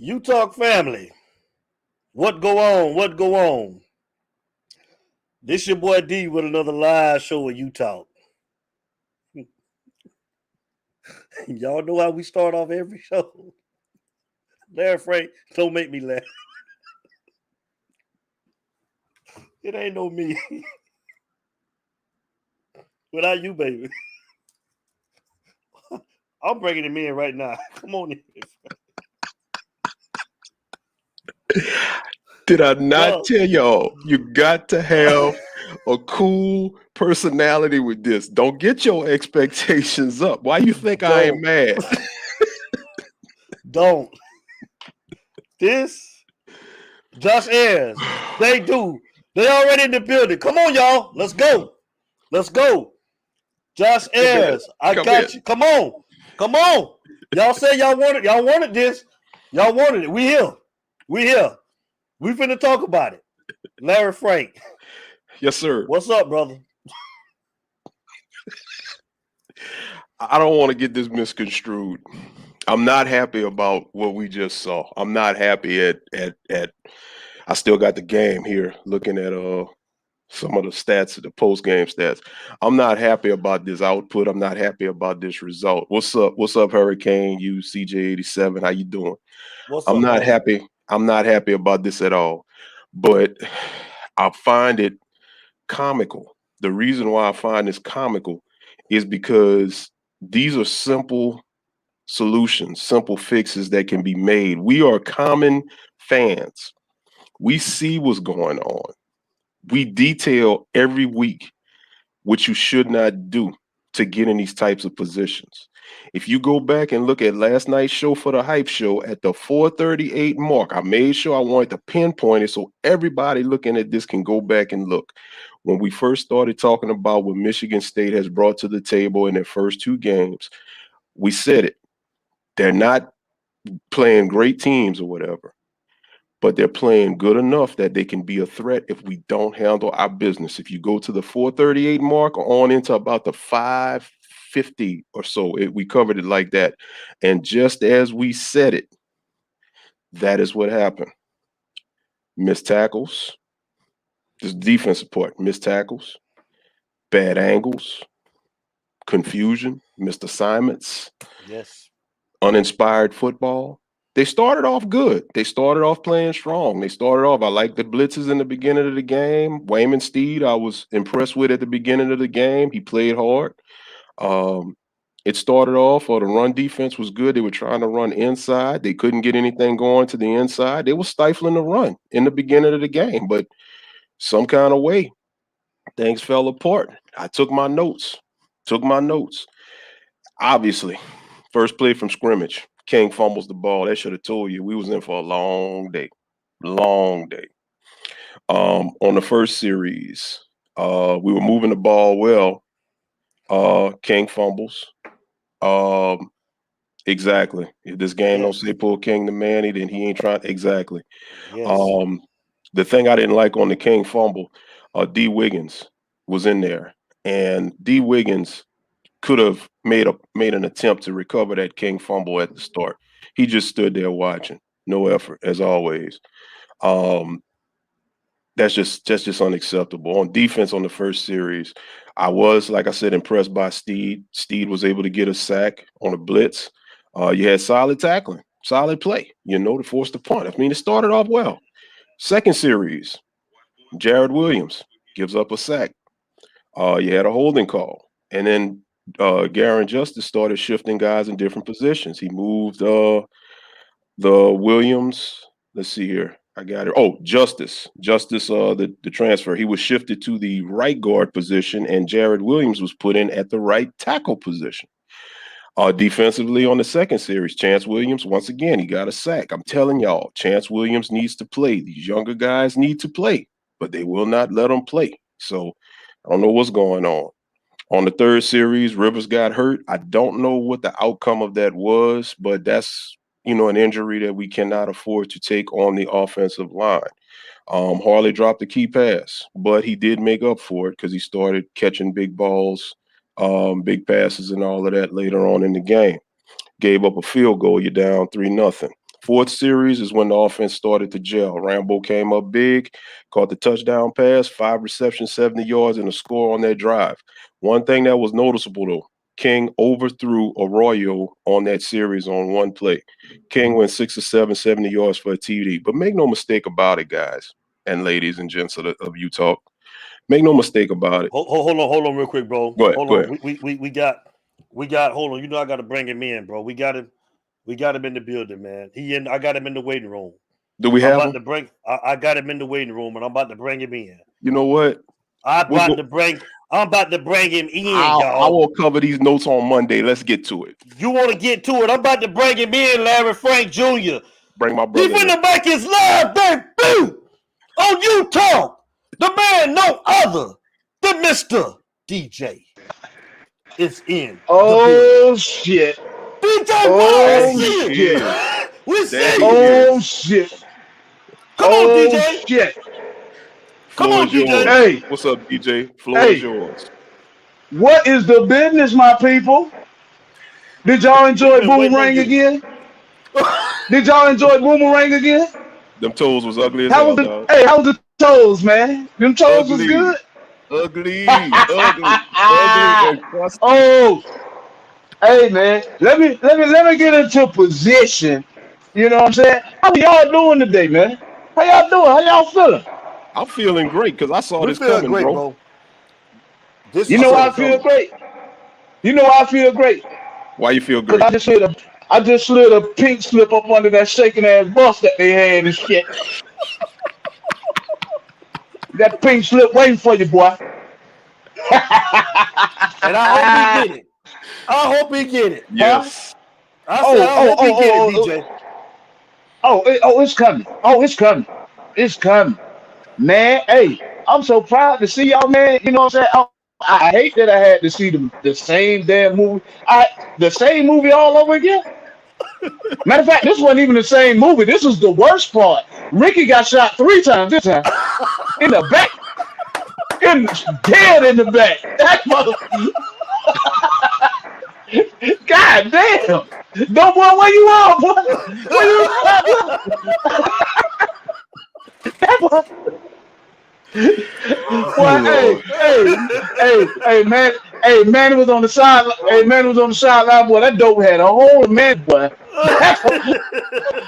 You Talk family. What go on? What go on? This your boy D with another live show of You Talk. Y'all know how we start off every show. Larry Frank, don't make me laugh. It ain't no me. Without you, baby. I'm bringing him in right now. Come on in. Did I not Well, tell y'all you got to have a cool personality with this? Don't get your expectations up. Why you think I ain't don't. mad? Don't. This, Josh Ayers, they do. They already in the building. Come on, y'all. Let's go. Let's go. Josh Come in. Ayers, I Come in. got you. Come on. Come on. Y'all say y'all wanted. Y'all wanted this. Y'all wanted it. We here. We here. We finna talk about it. Larry Frank. Yes, sir. What's up, brother? I don't want to get this misconstrued. I'm not happy about what we just saw. I'm not happy at I still got the game here looking at some of the stats, the post game stats. I'm not happy about this output. I'm not happy about this result. What's up? What's up, Hurricane? You CJ87? How you doing? What's I'm up, not brother? happy. I'm not happy about this at all. But I find it comical. The reason why I find this comical is because these are simple solutions, simple fixes that can be made. We are common fans. We see what's going on. We detail every week what you should not do to get in these types of positions. If you go back and look at last night's show for the hype show at the 438 mark, I made sure I wanted to pinpoint it so everybody looking at this can go back and look. When we first started talking about what Michigan State has brought to the table in their first two games, we said it. They're not playing great teams or whatever, but they're playing good enough that they can be a threat if we don't handle our business. If you go to the 438 mark on into about the 550 or so, we covered it like that. And just as we said it, that is what happened. Missed tackles, this defensive part, missed tackles, bad angles, confusion, missed assignments, Yes. uninspired football. They started off good. They started off playing strong. They started off, I like the blitzes in the beginning of the game. Wayman Steed, I was impressed with at the beginning of the game. He played hard. It started off, or the run defense was good. They were trying to run inside. They couldn't get anything going to the inside. They were stifling the run in the beginning of the game, but some kind of way, things fell apart. I took my notes. Obviously, first play from scrimmage, King fumbles the ball. That should have told you we was in for a long day. Long day. On the first series, we were moving the ball well. King fumbles. Exactly. If this game don't Yes. say pull King to Manny, then he ain't trying. Exactly. Yes. Um, the thing I didn't like on the King fumble, D. Wiggins was in there, and D. Wiggins could have made an attempt to recover that King fumble at the start. He just stood there watching, no effort as always. Um, that's just unacceptable. On defense on the first series, I was, like I said, impressed by Steed. Steed was able to get a sack on a blitz. You had solid tackling, solid play, to force the punt. I mean, it started off well. Second series, Jared Williams gives up a sack. You had a holding call. And then Garen Justice started shifting guys in different positions. He moved the Williams. Let's see here. I got it. Oh, Justice, the transfer. He was shifted to the right guard position, and Jared Williams was put in at the right tackle position. Defensively on the second series, Chance Williams, once again, he got a sack. I'm telling y'all, Chance Williams needs to play. These younger guys need to play, but they will not let them play. So I don't know what's going on. On the third series, Rivers got hurt. I don't know what the outcome of that was, but that's an injury that we cannot afford to take on the offensive line. Harley dropped the key pass, but he did make up for it because he started catching big balls, big passes, and all of that later on in the game. Gave up a field goal. You're down 3-0. Fourth series is when the offense started to gel. Rambo came up big, caught the touchdown pass, 5 receptions, 70 yards, and a score on that drive. One thing that was noticeable, though, King overthrew Arroyo on that series on one play. King went 6 or 7, 70 yards for a TD. But make no mistake about it, guys and ladies and gents of Utah. Make no mistake about it. Hold on real quick, bro. Go ahead, hold go on. ahead. We got hold on. You know I gotta bring him in, bro. We got him in the building, man. I got him in the waiting room. Do we have him? I got him in the waiting room, and I'm about to bring him in. You know what? I'm about to bring him in, y'all. I will cover these notes on Monday. Let's get to it. You want to get to it? I'm about to bring him in, Larry Frank Jr. Bring my brother. He's finna make his live debut on Utah. The man, no other than Mr. DJ is in. Oh shit! DJ, oh shit! We see you. Oh shit! Come on, DJ. Shit. Come on, DJ. Hey, what's up, DJ? Floor is yours. What is the business, my people? Did y'all enjoy Boomerang again? Did y'all enjoy Boomerang again? Them toes was ugly as hell, dog. Hey, how was the toes, man? Them toes was good? Ugly. Oh, hey, man. Let me get into position. You know what I'm saying? How y'all doing today, man? How y'all doing? How y'all feeling? I'm feeling great because I saw this coming, great, bro. You know why I feel great? You know why I feel great? Why you feel great? I just slid a pink slip up under that shaking ass bus that they had and shit. That pink slip waiting for you, boy. And I hope he get it. I hope he get it. Yes. Huh? I hope he get it, DJ. It's coming. It's coming. It's coming. Man, hey, I'm so proud to see y'all, man. You know what I'm saying? I hate that I had to see the same damn movie. The same movie all over again. Matter of fact, this wasn't even the same movie. This was the worst part. Ricky got shot 3 times this time. In the back. Dead in the back. That mother. God damn. No, boy, where you at, boy? Where you at, boy? Boy, hey, man. Hey, man, was on the side. Hey, man, was on the sideline, boy. That dope had a hole in man, boy.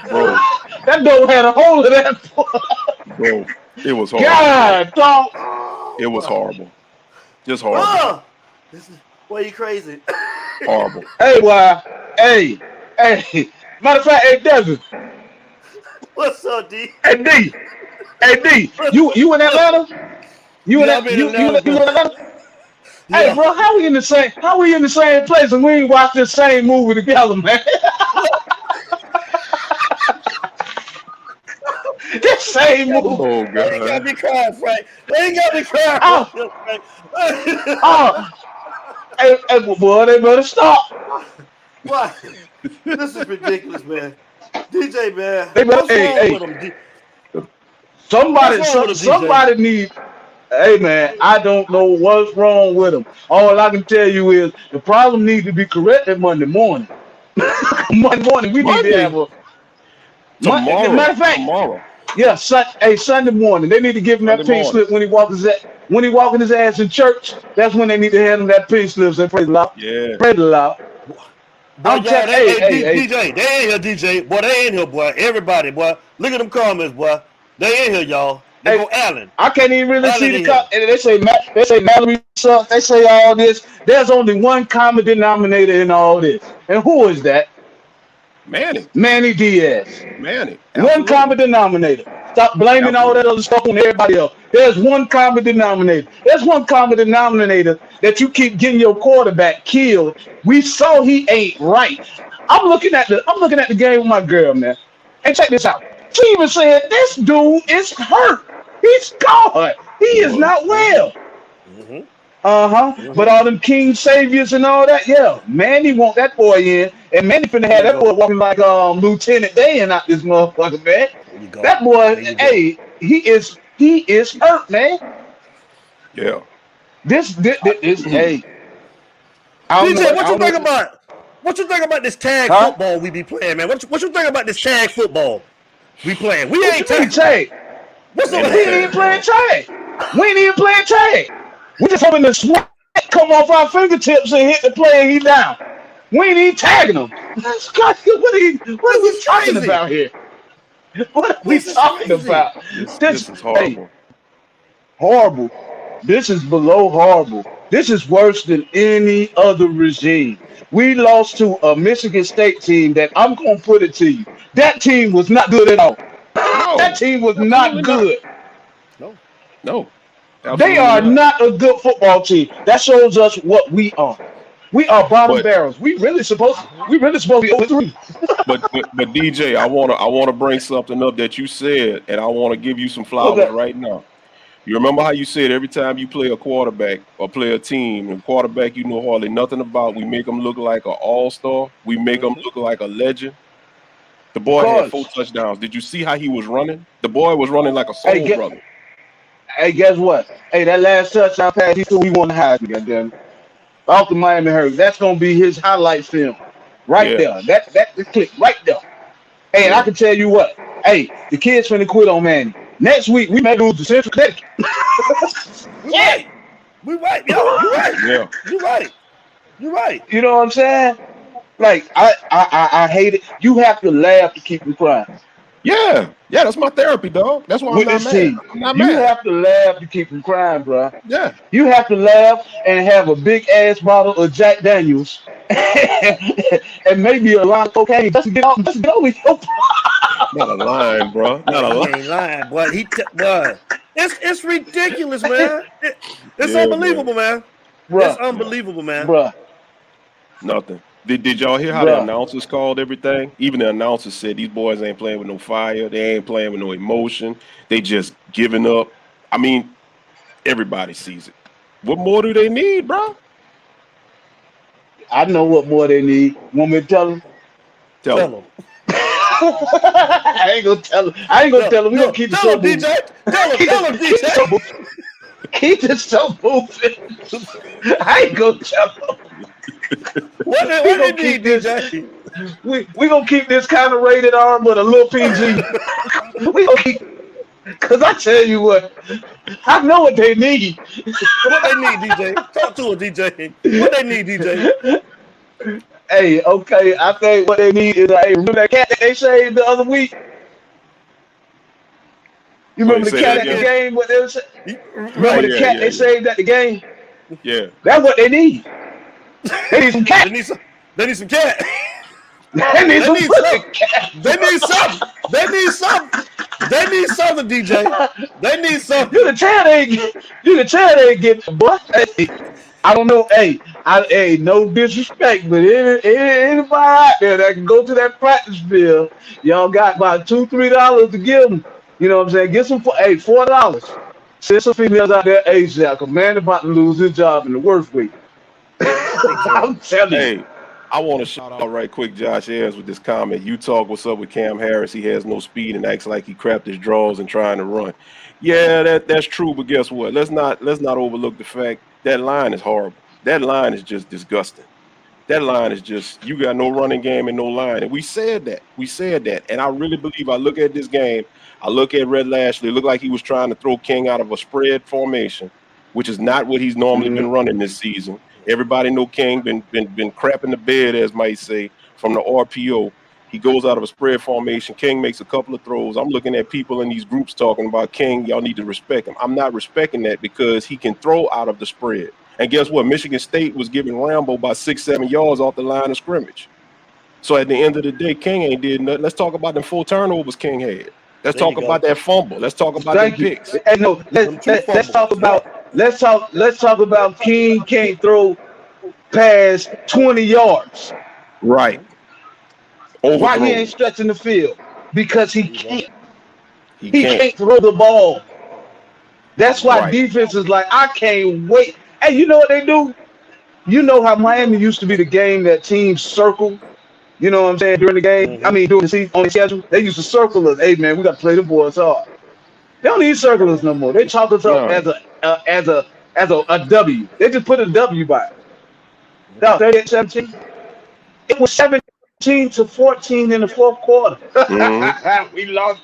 Bro, that dope had a hole in that, boy. Bro, it was horrible. God, dog. It was horrible. Just horrible. Boy, you crazy. Horrible. Hey, boy. Hey. Matter of fact, hey, Devin. What's up, D? Hey, D. You in Atlanta? You in Atlanta? Yeah. Hey, bro, how we in the same place and we ain't watched the same movie together, man? This same movie. Oh, God. They ain't got me crying, Frank. They ain't got me crying. Hey, boy, they better stop. What? This is ridiculous, man. DJ, man. Somebody need. Hey, man, I don't know what's wrong with them. All I can tell you is the problem needs to be corrected Monday morning. Monday morning, we need to have a. Matter of fact, tomorrow. Yeah, Sunday morning. They need to give him that pink slip when he walking his ass in church. That's when they need to hand him that pink slip and pray the Lord. Yeah. Pray the Lord. DJ, they ain't here, DJ. Boy, they ain't here, boy. Everybody, boy. Look at them comments, boy. They ain't here, y'all. They go Allen. I can't even really see the comment. They say Mallory sucks. They say all this. There's only one common denominator in all this. And who is that? Manny Diaz. One common denominator. Stop blaming all that other stuff on everybody else. There's one common denominator. There's one common denominator that you keep getting your quarterback killed. We saw he ain't right. I'm looking at the game with my girl, man. And check this out. She even said this dude is hurt. He's gone. He is not well. But all them king saviors and all that, yeah. Manny want that boy in, and Manny finna have that boy walking like Lieutenant Dan out this motherfucker, man. That boy, hey, he is hurt, man. Yeah. This hey. DJ, what you think about? What you think about this tag football we be playing, man? What you think about this tag football we playing? We ain't tag. What's we ain't playing tag. We ain't even playing tag. We just hoping the sweat come off our fingertips and hit the player and he down. We ain't even tagging him. What are we talking about here? What are we talking about? This is horrible. Hey, horrible. This is below horrible. This is worse than any other regime. We lost to a Michigan State team that I'm going to put it to you. That team was not good at all. No, that team was not good. No. They are not a good football team. That shows us what we are. We are bottom barrels. We really supposed to be 0-3. but DJ, I wanna bring something up that you said, and I want to give you some flowers right now. You remember how you said every time you play a quarterback or play a team, and quarterback you know hardly nothing about, we make them look like an all-star. We make them look like a legend. The boy had 4 touchdowns. Did you see how he was running? The boy was running like a soul brother. Hey, guess what? Hey, that last touchdown pass, we won the Heisman, goddamn. Off the Miami Hurricanes. That's gonna be his highlight film, there. That click right there. Hey, and I can tell you what. Hey, the kids finna quit on Manny. Next week we may lose to Central Connecticut. We right, yo. You right. Yeah. You right. You know what I'm saying? Like I hate it. You have to laugh to keep from crying. Yeah, that's my therapy, dog. That's why I'm not mad. I'm not mad. You have to laugh to keep from crying, bro. Yeah. You have to laugh and have a big ass bottle of Jack Daniels and maybe a line of cocaine just to get over your Not a line, bro. Not a line. He ain't lying, boy. It's ridiculous, man. It's unbelievable, man. It's unbelievable, man. Bruh. Nothing. Did y'all hear how the announcers called everything? Even the announcers said these boys ain't playing with no fire. They ain't playing with no emotion. They just giving up. I mean, everybody sees it. What more do they need, bro? I know what more they need. Want me to tell them? Tell them. I ain't gonna tell them. We're gonna keep the show moving. Tell them, DJ. Keep the show moving. I ain't gonna tell them. What they need, DJ? We gonna keep this kind of rated R, but a little PG. We gonna keep, cause I tell you what, I know what they need. What they need, DJ? Talk to her, DJ. What they need, DJ? Hey, okay, I think what they need is remember that cat that they shaved the other week? You remember the cat at the game? What they was? Remember the cat they saved at the game? Yeah. That's what they need. They need some cat. They need some cat. They need some cat. They need something. They need something, DJ. They need something. You can tell they ain't getting the boy. Hey, I don't know. Hey, no disrespect, but anybody out there that can go to that practice field, y'all got about $2-3 to give them. You know what I'm saying? Get some $4. Send some females out there ASAP, because man about to lose his job in the worst way. I'm telling you. Hey, I want to shout out right quick Josh Ayers with this comment. You talk what's up with Cam Harris. He has no speed and acts like he crapped his draws and trying to run. Yeah, that's true, but guess what? Let's not overlook the fact that line is horrible. That line is just disgusting. That line is just, you got no running game and no line. And we said that. And I really believe, I look at this game, I look at Red Lashley, it looked like he was trying to throw King out of a spread formation, which is not what he's normally been running this season. Everybody know King been crapping the bed, as might say, from the RPO. He goes out of a spread formation. King makes a couple of throws. I'm looking at people in these groups talking about King, y'all need to respect him. I'm not respecting that because he can throw out of the spread. And guess what? Michigan State was giving Rambo by 6-7 yards off the line of scrimmage. So at the end of the day, King ain't did nothing. Let's talk about them 4 turnovers King had. Let's talk about that fumble. Let's talk about the picks. Hey, no, let's talk about King can't throw past 20 yards. Right. Why he ain't stretching the field? Because he can't. He can't throw the ball. That's why defense is like, I can't wait. Hey, you know what they do? You know how Miami used to be the game that teams circle. You know what I'm saying? During the game, I mean, during the season, on the schedule, they used to circle us. Hey, man, we got to play the boys hard. They don't need circle us no more. They chalk us up as a W. They just put a W by it. Now, 38-17. It was 17-14 in the fourth quarter. Mm-hmm. we lost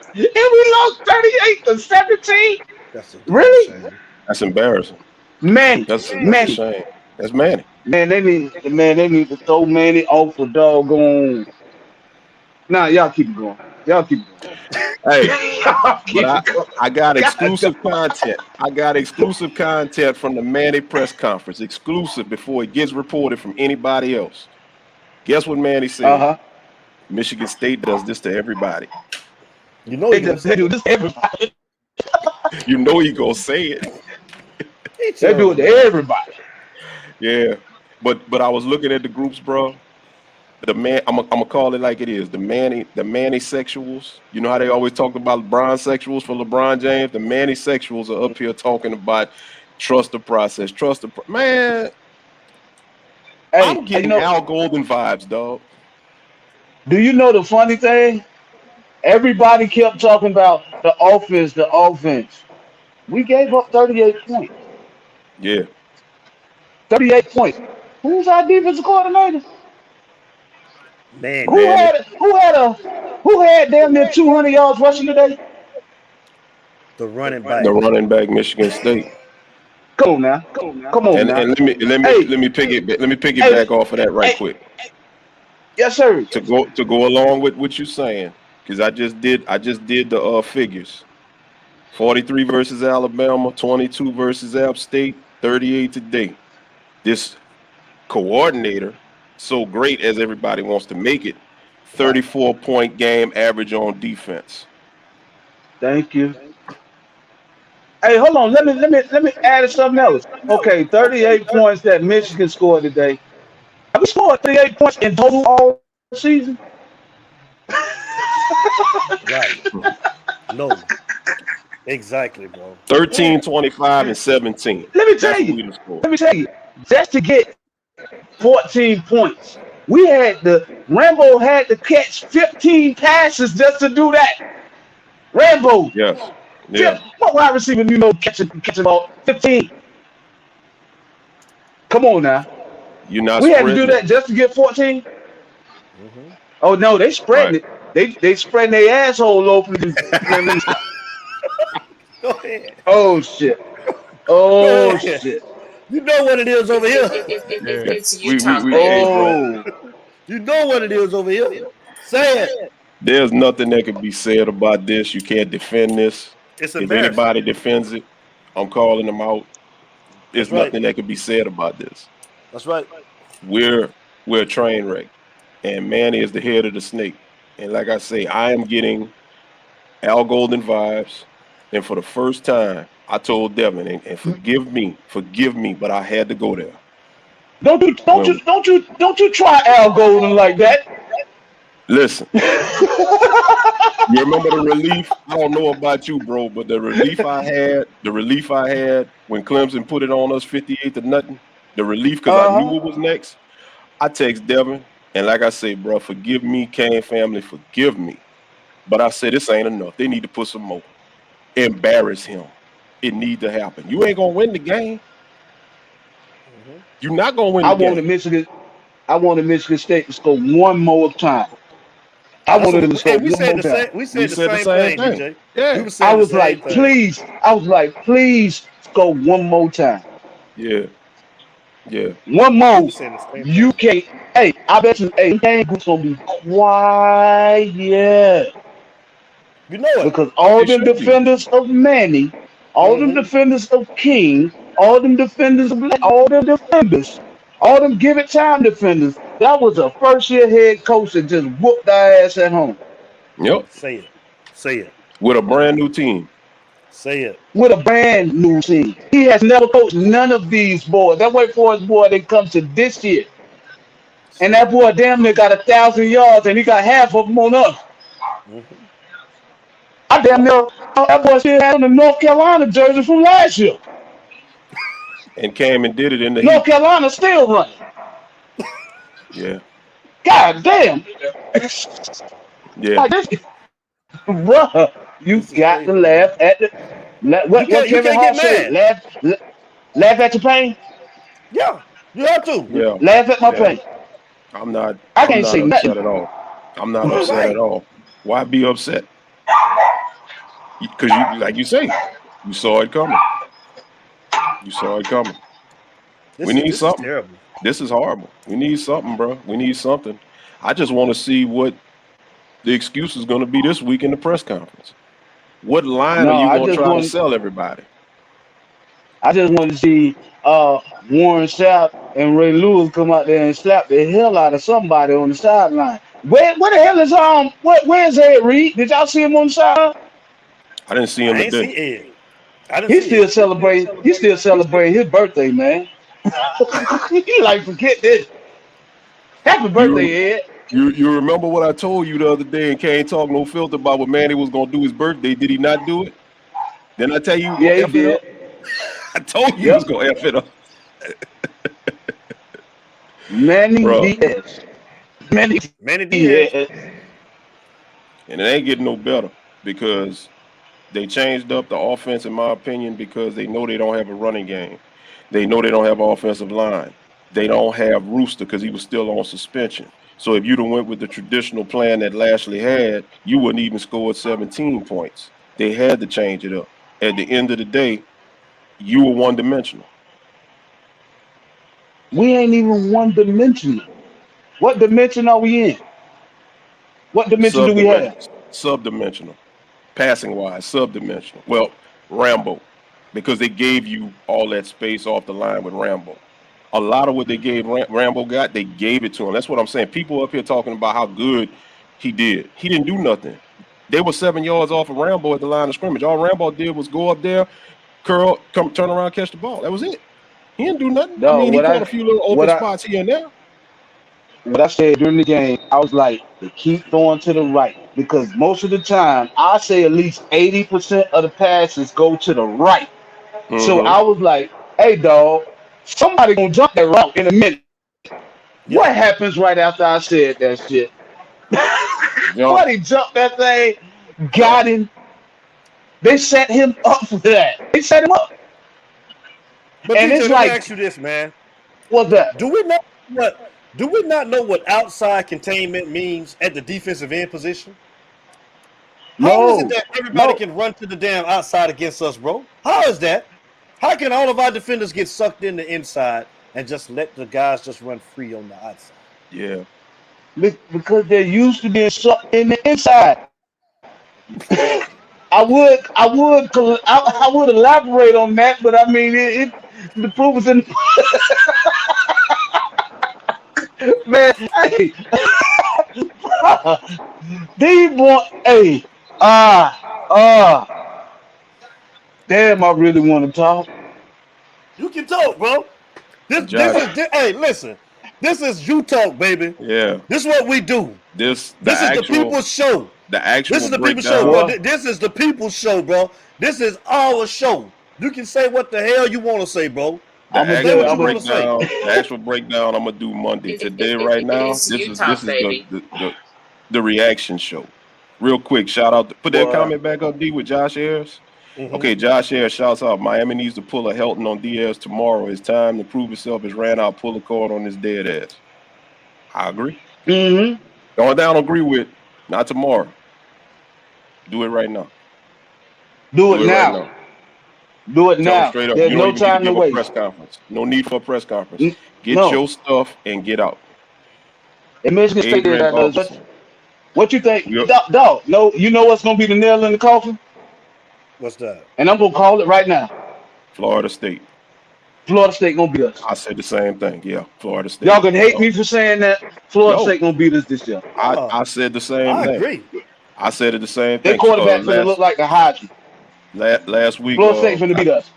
38-17. That's a damn Really? shame. That's embarrassing. Manny, That's a Manny, shame. That's Manny. man, they need to throw Manny off for doggone. Nah, y'all keep it going. Y'all keep it going. Hey, Y'all keep but it going. I got God, exclusive content. I got exclusive content from the Manny press conference. Exclusive before it gets reported from anybody else. Guess what Manny said? Michigan State does this to everybody. You know They do this to everybody. You know he gonna say it. They do it to everybody. Yeah. But I was looking at the groups, bro. The man, I'm gonna call it like it is. The Manny sexuals. You know how they always talk about LeBron sexuals for LeBron James. The Manny sexuals are up here talking about trust the process, man. Hey, I'm getting Al Golden vibes, dog. Do you know the funny thing? Everybody kept talking about the offense, the offense. We gave up 38 points. Yeah. 38 points. Who's our defensive coordinator? Man, Who had damn near 200 yards rushing today? the running back. The running back, Michigan State. Come on now. Come on now. And let me piggyback off of that right quick. Yes, sir. To go along with what you're saying, because I just did the figures. 43 versus Alabama, 22 versus App State, 38 today. This coordinator, so great as everybody wants to make it, 34-point game average on defense. Thank you. Hey, hold on. Let me add something else. Okay, 38 points that Michigan scored today. Have we scored 38 points in total all season? Right. No. Exactly, bro. 13, 25, and 17. Let me tell you. Just to get 14 points, Rambo had to catch 15 passes just to do that. Rambo. Yes. Yeah. What wide receiver catching about 15? Come on now. You're not. We had to do that just to get 14. Mm-hmm. Oh no, they spreading it. They spreading their asshole open. Go ahead. Oh shit. Oh shit. You know what it is over here. It's Utah. You know what it is over here. Say it. There's nothing that can be said about this. You can't defend this. It's if anybody defends it, I'm calling them out. There's nothing that can be said about this. That's right. We're a train wreck, and Manny is the head of the snake. And like I say, I am getting Al Golden vibes. And for the first time, I told Devin, and forgive me, but I had to go there. Don't you try Al Golden like that. Listen, you remember the relief? I don't know about you, bro, but the relief I had when Clemson put it on us 58-0, the relief because I knew it was next. I text Devin, and like I say, bro, forgive me, Kane family, forgive me. But I said, this ain't enough. They need to put some more. Embarrass him. It need to happen. You ain't going to win the game. You're not going to win the game. I wanted Michigan State to score one more time. I wanted them to score one more time. We said the same thing, DJ. Yeah. I was like, please score one more time. Yeah. Yeah. One more. You can't. Hey, I bet you, Kang's gonna be quiet. You know it. Because all them defenders of Manny, all them defenders of King, all them defenders of Black, all them give it time defenders. That was a first-year head coach that just whooped their ass at home. Yep. Say it. With a brand new team. Say it. With a brand new team. He has never coached none of these boys. That Wake Forest boy that comes to this year. And that boy damn near got 1,000 yards and he got half of them on us. I damn near that boy still had on the North Carolina jersey from last year. And came and did it in the North Carolina still running. Yeah. God damn. Yeah. Bruh, you got to laugh at the. What Kevin Hart said? Laugh at your pain? Yeah, you have to. Yeah. Laugh at my pain. I'm not. I I'm can't not say upset nothing. at all. I'm not upset at all. Why be upset? Because you, like you say, you saw it coming. You saw it coming. We need This is something. terrible. This is horrible. We need something, bro. We need something. I just want to see what the excuse is going to be this week in the press conference. What line are No, you I going to just try to want sell everybody? to see Warren Sapp and Ray Lewis come out there and slap the hell out of somebody on the sideline. Where the hell is where's Ed Reed? Did y'all see him on the sideline? I didn't see him I ain't today. see Ed. I didn't He's see still Ed. celebrating. He's still celebrating his birthday, man. He like forget this. Happy You birthday, Ed. you remember what I told you the other day and can't talk no filter about what Manny was going to do his birthday. Did he not do it? Didn't I tell you he was going Yeah, to he F it up? did. I told you he was Yep. going to F it up. Manny Bro. Diaz. Manny Diaz. Diaz. And it ain't getting no better because they changed up the offense, in my opinion, because they know they don't have a running game. They know they don't have an offensive line. They don't have Rooster because he was still on suspension. So if you'd have went with the traditional plan that Lashley had, you wouldn't even score 17 points. They had to change it up. At the end of the day, you were one-dimensional. We ain't even one dimensional. What dimension are we in? What dimension do we have? Sub-dimensional. Passing-wise, sub-dimensional. Well, Rambo, because they gave you all that space off the line with Rambo. A lot of what they gave Rambo got, they gave it to him. That's what I'm saying. People up here talking about how good he did. He didn't do nothing. They were 7 yards off of Rambo at the line of scrimmage. All Rambo did was go up there, curl, come turn around, catch the ball. That was it. He didn't do nothing. I No, mean, he caught a few little open spots here and there. What I said during the game, I was like, to keep throwing to the right. Because most of the time, I say at least 80% of the passes go to the right. Mm-hmm. So I was like, hey, dog, somebody gonna jump that route in a minute. Yep. What happens right after I said that shit? What, he jumped that thing, got him. They set him up for that. They set him up. But and DJ, it's let like, me ask you this, man. What's that? Do we not know what outside containment means at the defensive end position? How is it that everybody can run to the damn outside against us, bro? How is that? How can all of our defenders get sucked in the inside and just let the guys just run free on the outside? Yeah. Because they're used to being sucked in the inside. I would elaborate on that, but I mean the proof is in. Man, hey, these boys, hey, damn, I really want to talk. You can talk, bro. This is hey, listen. This is you talk, baby. Yeah. This is what we do. This is the people's show. This is the people's show, bro. This is the people's show, bro. This is our show. You can say what the hell you want to say, bro. The actual breakdown I'm gonna do Monday. Today, right now, this is the reaction show. Real quick, shout out. Put that comment back up, D, with Josh Ayers. Mm-hmm. Okay, Josh Ayers shouts out. Miami needs to pull a Helton on Diaz tomorrow. It's time to prove itself. It's ran out. Pull a cord on his dead ass. I agree. Mm-hmm. Going down, agree with. Not tomorrow. Do it right now. Do it now. Right now. Do it now. Straight up. There's you don't no even time need to give to a wait. press conference. No need for a press conference. Get your stuff and get out. And Michigan State did that. What you think? Dog, no, you know what's gonna be the nail in the coffin? What's that? And I'm gonna call it right now. Florida State. Florida State gonna beat us. I said the same thing. Yeah, Florida State. Y'all gonna hate me for saying that. Florida State gonna beat us this year. I said the same thing. I agree. I said it the same thing. Their quarterback finna look like the Hodge. Last week, Florida State finna beat us.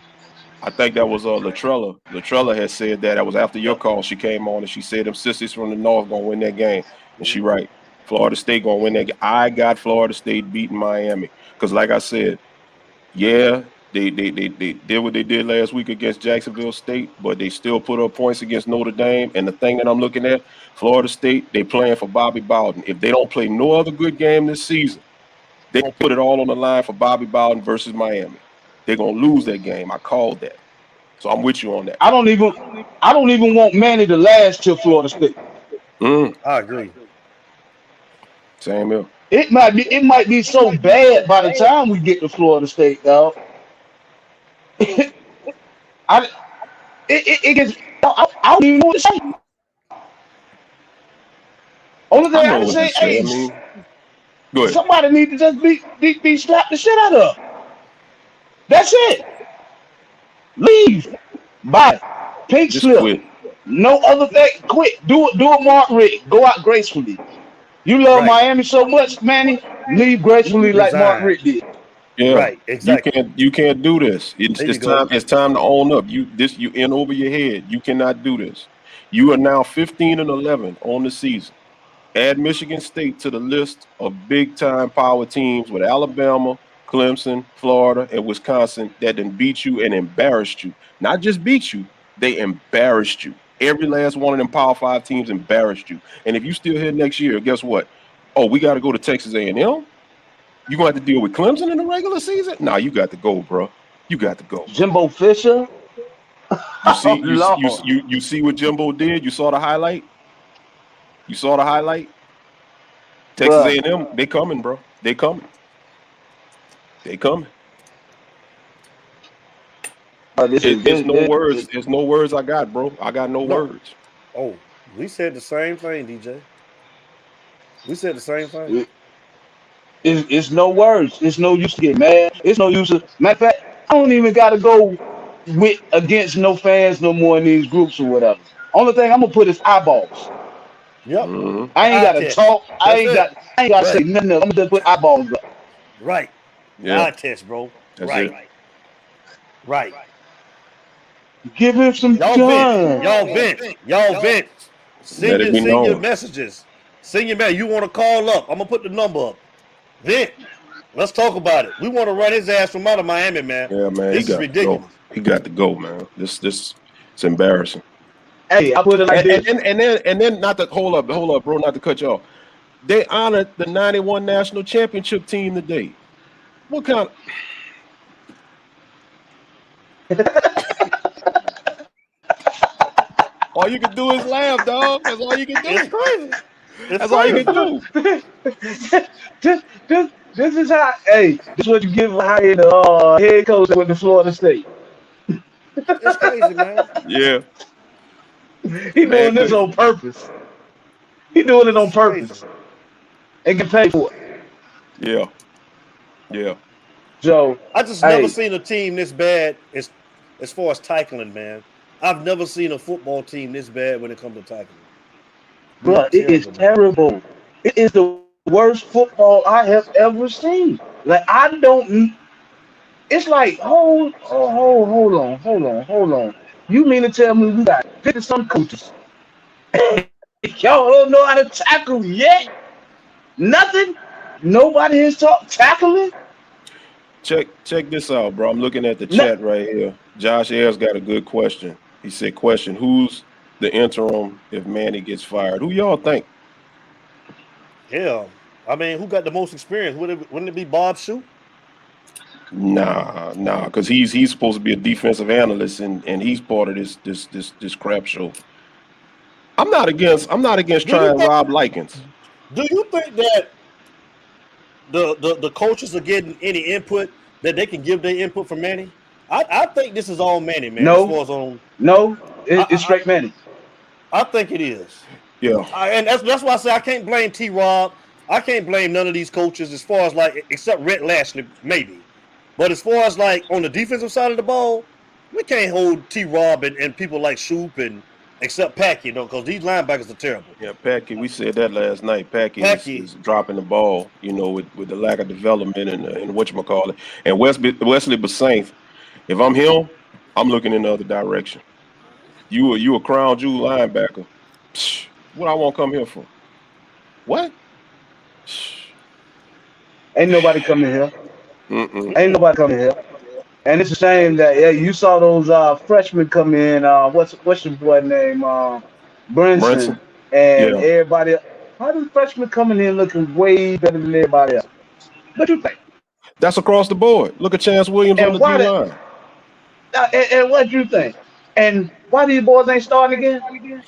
I think that was Latrella. Latrella had said that. That was after your call. She came on and she said them sissies from the North gonna win that game. And she right. Florida State gonna win that game. I got Florida State beating Miami. Because like I said, yeah, they did what they did last week against Jacksonville State, but they still put up points against Notre Dame. And the thing that I'm looking at, Florida State, they playing for Bobby Bowden. If they don't play no other good game this season, they're gonna put it all on the line for Bobby Bowden versus Miami. They're gonna lose that game. I called that. So I'm with you on that. I don't even want Manny to last till Florida State. I agree. Same here. It might be so bad by the time we get to Florida State, dog. I it gets. I don't even know what to say. Only I thing I know can what you say, say. I hey, mean, go ahead. somebody need to just be slapped the shit out of. That's it. Leave. Bye. Pink Just slip. quit. No other thing. Quit. Do it, Mark Rick. Go out gracefully. You love Right. Miami so much, Manny. Leave gracefully like Mark Resign. Rick did. Yeah, Right. Exactly. you can't do this. There you go. It's time to own up. You in over your head. You cannot do this. You are now 15-11 on the season. Add Michigan State to the list of big time power teams with Alabama, Clemson, Florida, and Wisconsin that then beat you and embarrassed you. Not just beat you, they embarrassed you. Every last one of them Power 5 teams embarrassed you. And if you still here next year, guess what? Oh, we got to go to Texas A&M. You gonna have to deal with Clemson in the regular season? Nah, you got to go, bro. You got to go. Jimbo Fisher. You see, Oh, you see what Jimbo did. You saw the highlight. You saw the highlight. Texas Bruh. A&M, they coming, bro. They coming. They coming. There's no words. There's no words I got, bro. I got no words. Oh, we said the same thing, DJ. We said the same thing. It's no words. It's no use to get mad. It's no use to. Matter of fact, I don't even got to go against no fans no more in these groups or whatever. Only thing I'm gonna put is eyeballs. Yep. I ain't gotta talk. I ain't got to say nothing else. I'm gonna just put eyeballs up. Right. Yeah. Eye test, bro. That's right. it. Right. Give him some time. Y'all vent. Send Let it be your known. messages. Send your man. You want to call up? I'm gonna put the number up. Vent. Let's talk about it. We want to run his ass from out of Miami, man. Yeah, man. This is ridiculous. He got to go, man. This it's embarrassing. Hey, I put it like this. And then not to hold up, bro, not to cut you off. They honored the 91 national championship team today. What kind of all you can do is laugh, dog. That's all you can do. It's crazy. That's all you can do. This is how. Hey, this is what you give hired head coach with the Florida State. It's crazy, man. Yeah. He doing this on purpose. He doing it on purpose. And get paid for it. Yeah. Yeah. Joe, I just never seen a team this bad as far as tackling, man. I've never seen a football team this bad when it comes to tackling. Bro, it is terrible. It is the worst football I have ever seen. Like I don't. It's like hold on. You mean to tell me we got 50-some coaches? Y'all don't know how to tackle yet? Nothing. Nobody is tackling. Check this out, bro. I'm looking at the chat right here. Josh Ayers got a good question. He said, "Question: who's the interim if Manny gets fired? Who y'all think?" Hell, I mean, who got the most experience? Wouldn't it be Bob Shoe? Nah, because he's supposed to be a defensive analyst and he's part of this crap show. I'm not against trying Rob Likens. Do you think that the coaches are getting any input that they can give their input from Manny? I think this is all Manny, man. No, it's straight Manny. I think it is. Yeah. And that's why I say I can't blame T-Rob. I can't blame none of these coaches as far as like, except Rhett Lashley, maybe. But as far as like on the defensive side of the ball, we can't hold T-Rob and people like Shoop and except Packy, because these linebackers are terrible. Yeah, Packy, we said that last night. Packy is dropping the ball, with the lack of development and whatchamacallit. And Wesley Basaint, if I'm him, I'm looking in the other direction. You a crown jewel linebacker. Psh, what I want to come here for? What? Psh. Ain't nobody coming here. Ain't nobody coming here. And it's a shame that you saw those freshmen come in. What's your boy name? Brinson. And everybody. How do freshmen coming in looking way better than everybody else? What do you think? That's across the board. Look at Chance Williams on the D line. And what do you think? And why these boys ain't starting again?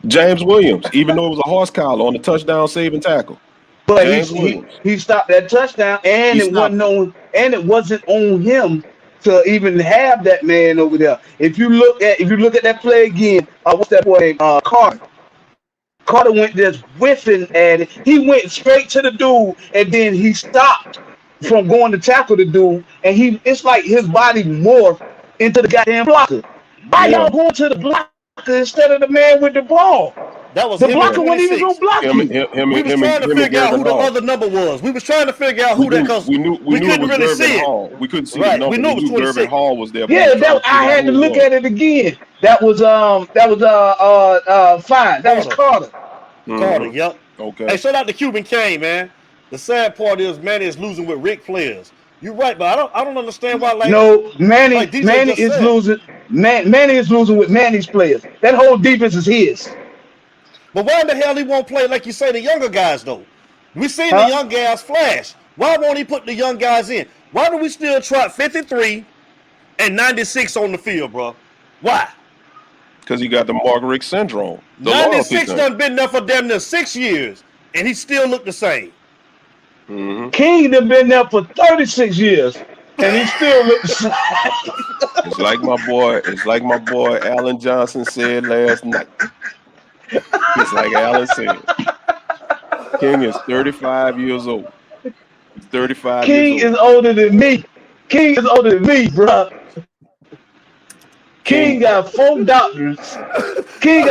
James Williams, even though it was a horse collar on the touchdown saving tackle. But James Williams. he stopped that touchdown, and it wasn't on him to even have that man over there. If you look at that play again, what's that boy name? Carter. Carter went just whiffing at it. He went straight to the dude, and then he stopped from going to tackle the dude, and it's like his body morphed into the goddamn blocker. Why y'all going to the blocker instead of the man with the ball? That was the blocker when he was on block you. We was trying to figure out who the other number was. We was trying to figure out who that, because we couldn't really see it. We couldn't see the number. We knew it was 26. Gervin Hall was there. Yeah, I had to look at it again. That was fine. That was Carter. Carter, yep. Okay. Hey, shout out to Cuban Kane, man. The sad part is Manny is losing with Rick players. You're right, but I don't understand why. Manny is losing. Manny is losing with Manny's players. That whole defense is his. But why in the hell he won't play like you say the younger guys though? We seen the young guys flash. Why won't he put the young guys in? Why do we still trot 53 and 96 on the field, bro? Why? Because he got the Mark Rick syndrome. 96 done been there for damn near 6 years, and he still look the same. Mm-hmm. King done been there for 36 years, and he still look the same. It's like my boy Alan Johnson said last night. It's like Alan said. King is 35 years old. He's 35 King years old. is older than me. King is older than me, bro. King got 4 doctors. King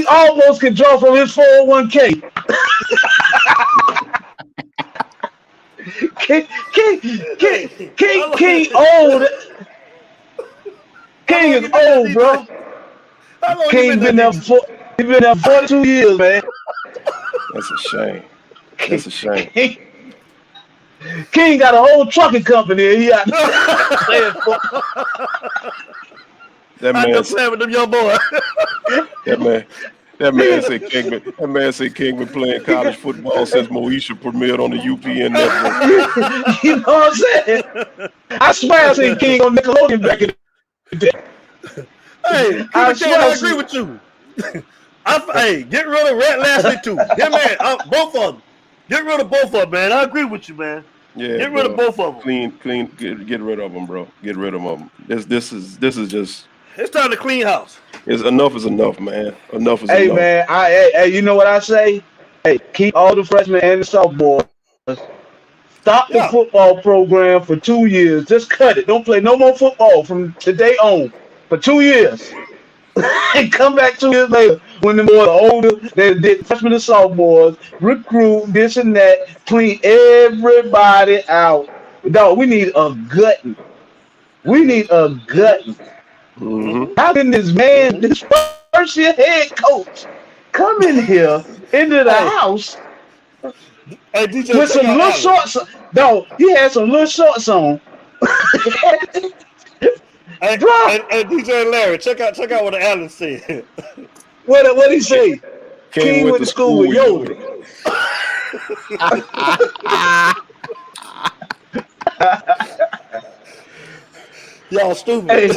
almost can draw from his 401k. King old. King is old, bro. King been there for 42 years, man. That's a shame. That's a shame. King got a whole trucking company. And he got that man playing with them young boy. That man said King been playing college football since Moesha premiered on the UPN network. You know what I'm saying? I swear I seen King on Nickelodeon back in the day. Hey, I agree with you. Hey, get rid of Rat Lashley too. Yeah, man, both of them. Get rid of both of them, man. I agree with you, man. Yeah, get rid of both of them. Clean. Get rid of them, bro. Get rid of them. This is just. It's time to clean house. Enough is enough, man. Enough is enough. Hey, man. Hey, you know what I say? Hey, keep all the freshmen and the sophomores. Stop the football program for 2 years. Just cut it. Don't play no more football from today on for 2 years. And come back 2 years later when the boys are older. They did freshmen and sophomores, recruit this and that, clean everybody out. Dog, we need a gutting. Mm-hmm. How can this man, this first year head coach, come in here into the house with some little shorts? No, he had some little shorts on. Hey, DJ Larry, check out what Allen said. What he say? King went to school with Yoda. Y'all stupid.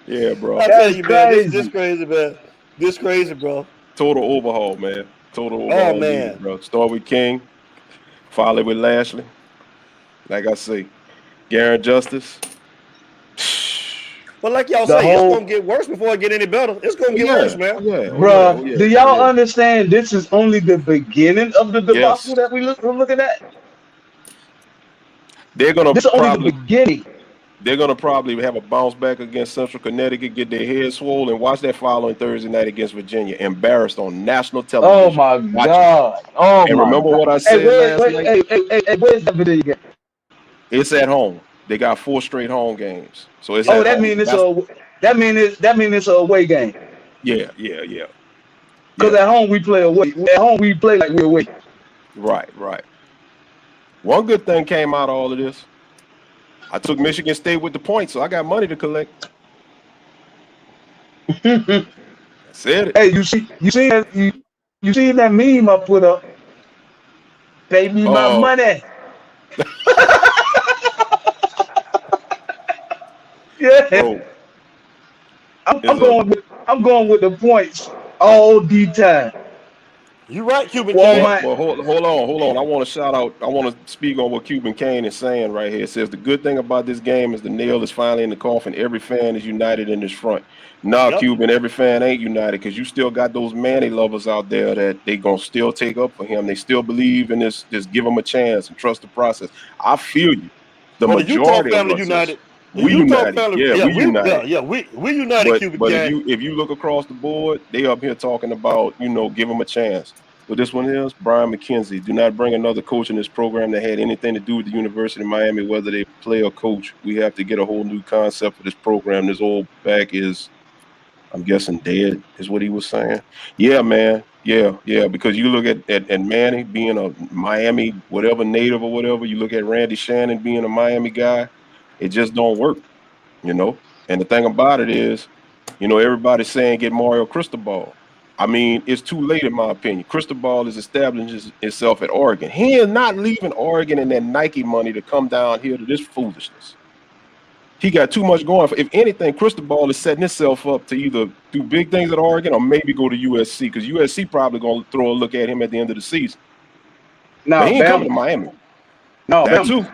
Yeah, bro. I tell you, man, this crazy, man. This crazy, bro. Total overhaul, man. Total overhaul. Oh, man. Bro. Start with King, follow with Lashley. Like I say, Garen Justice. But like y'all say, it's gonna get worse before it get any better. It's gonna get worse, man. Yeah, bro. Do y'all understand? This is only the beginning of the debacle that we're looking at. They're gonna. This is only the beginning. They're gonna probably have a bounce back against Central Connecticut, get their heads swollen, and watch that following Thursday night against Virginia, embarrassed on national television. Oh my God! Oh, and remember what I said last night? Hey, where's that video game? It's at home. They got 4 straight home games, so it's. That means it's a away game. Yeah. Because at home we play away. At home we play like we're away. Right. One good thing came out of all of this. I took Michigan State with the points, so I got money to collect. Said it. Hey, you see that meme I put up? Pay me my money. Yeah. Bro, I'm going with the points all the time. You right, Cuban Well, Kane. Well, hold on. I want to shout out. I want to speak on what Cuban Kane is saying right here. It says the good thing about this game is the nail is finally in the coffin. Every fan is united in this front. Nah, Yep. Cuban, every fan ain't united because you still got those Manny lovers out there that they gonna still take up for him. They still believe in this. Just give him a chance and trust the process. I feel you. The Well, the Utah majority of family us united. The we Utah united. family, Yeah, we united. we united, Cuban But Kane. if you look across the board, they up here talking about, give them a chance. But this one is Brian McKenzie. Do not bring another coach in this program that had anything to do with the University of Miami, whether they play or coach. We have to get a whole new concept for this program. This old back is, I'm guessing, dead, is what he was saying. Yeah, man. Yeah. Because you look at Manny being a Miami, whatever native or whatever, you look at Randy Shannon being a Miami guy, it just don't work, And the thing about it is, everybody's saying get Mario Cristobal. I mean, it's too late in my opinion. Cristobal is establishing itself at Oregon. He is not leaving Oregon and that Nike money to come down here to this foolishness. He got too much going for. If anything, Cristobal is setting himself up to either do big things at Oregon or maybe go to USC because USC probably going to throw a look at him at the end of the season. But he ain't coming to Miami. No, that too.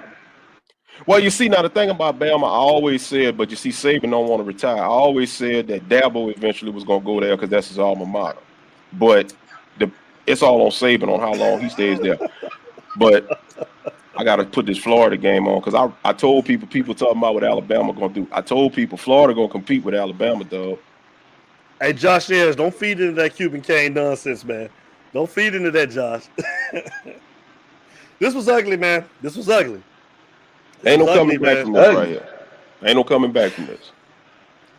Well, you see, now the thing about Bama, I always said, but you see, Saban don't want to retire. I always said that Dabo eventually was going to go there because that's his alma mater. But it's all on Saban on how long he stays there. But I got to put this Florida game on because I told people talking about what Alabama going to do. I told people Florida going to compete with Alabama, dog. Hey, Josh Ayers, don't feed into that Cuban Kane nonsense, man. Don't feed into that, Josh. This was ugly, man. This was ugly. Ain't no coming back from this right here. Ain't no coming back from this.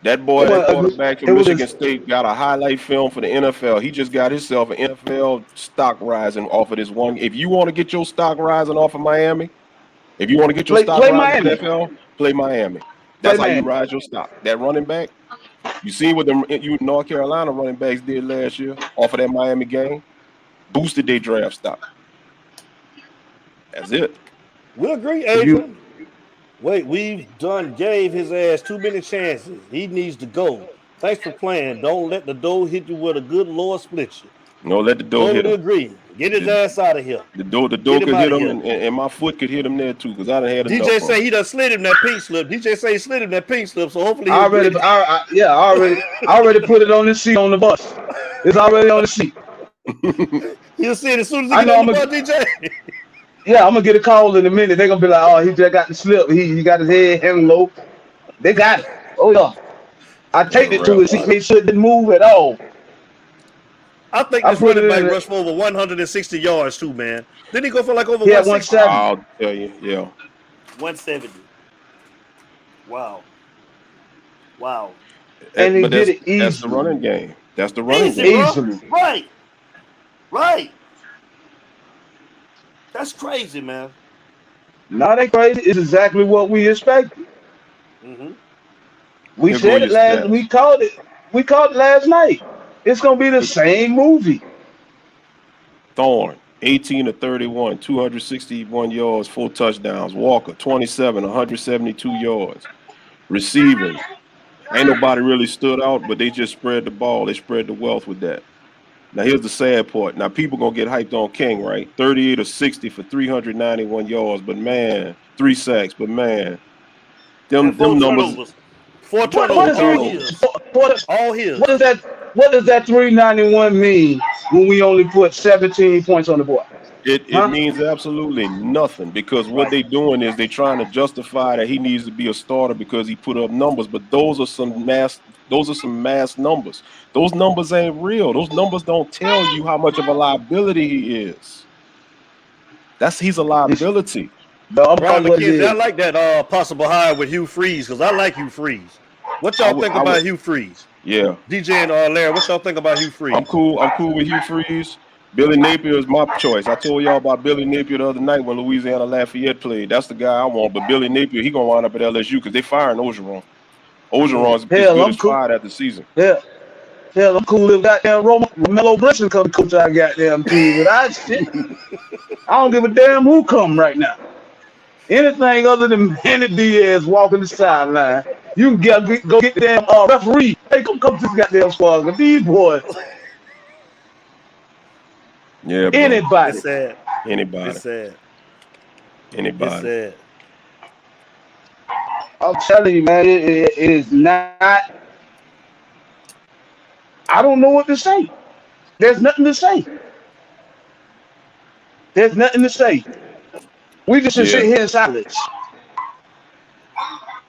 That boy, that quarterback from Michigan State, got a highlight film for the NFL. He just got himself an NFL stock rising off of this one. If you want to get your stock rising off of Miami, if you want to get your stock rising in the NFL, play Miami. That's how you rise your stock. That running back, you see what the North Carolina running backs did last year off of that Miami game? Boosted their draft stock. That's it. We agree, Adrian. Wait, gave his ass too many chances. He needs to go. Thanks for playing. Don't let the door hit you where the good Lord split you. No, let the door hit him. Agree. Get his ass out of here. The door could hit him, and my foot could hit him there too, because I done had enough. DJ say he done slid him that pink slip. DJ say he slid him that pink slip, so hopefully I already put it on the seat on the bus. It's already on the seat. You'll see it as soon as he get on the bus, DJ. Yeah, I'm gonna get a call in a minute. They're gonna be like, "Oh, he just got the slip. He got his head hanging low." They got it. Oh yeah. I take it to his seat. Make sure it didn't move at all. I think this running back rushed for over 160 yards too, man. Didn't he go for like over 160? I'll tell you, yeah. 170. Wow. And he did it easy. That's the running game. That's the running game. Easily. Right. That's crazy, man. Not that crazy. It's exactly what we expected. Mm-hmm. We said it last. We called it last night. It's gonna be the same movie. Thorne, 18 of 31, 261 yards, 4 touchdowns. Walker, 27, 172 yards. Receiving, ain't nobody really stood out, but they just spread the ball. They spread the wealth with that. Now, here's the sad part. Now, people going to get hyped on King, right? 38 of 60 for 391 yards, but man, 3 sacks, but man, them numbers. 4 turnovers. All his. What does that 391 mean when we only put 17 points on the board? It means absolutely nothing, because what they're doing is they're trying to justify that he needs to be a starter because he put up numbers, but those are some mass numbers. Those numbers ain't real. Those numbers don't tell you how much of a liability he is. He's a liability. I like that possible hire with Hugh Freeze, because I like Hugh Freeze. What y'all think about Hugh Freeze? Yeah. DJ and Larry, what y'all think about Hugh Freeze? I'm cool with Hugh Freeze. Billy Napier is my choice. I told y'all about Billy Napier the other night when Louisiana Lafayette played. That's the guy I want. But Billy Napier, he gonna wind up at LSU because they firing Ogeron. Ogeron's good as fired at the season. Yeah. Hell, I'm cool if goddamn Romello Brinson come coach our goddamn team. But I don't give a damn who come right now. Anything other than Manny Diaz walking the sideline, you can go get the damn referee. Hey, come to this goddamn squad. These boys, Yeah, bro. anybody. It's sad. Anybody. It's sad. Anybody. It's sad. I'm telling you, man, it is not. I don't know what to say. There's nothing to say. There's nothing to say. We just should sit here in silence.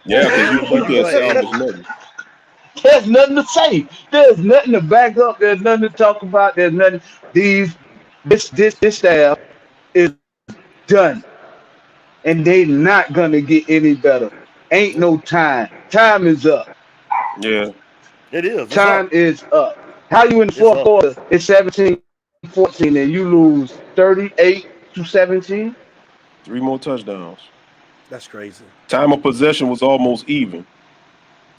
Yeah, because you can't salvage nothing. There's nothing to say. There's nothing to back up. There's nothing to talk about. There's nothing. This staff is done, and they not gonna get any better. Ain't no time. Time is up. Yeah, it is. Time is up. How you in the fourth quarter? It's 17-14, and you lose 38-17. 3 more touchdowns. That's crazy. Time of possession was almost even.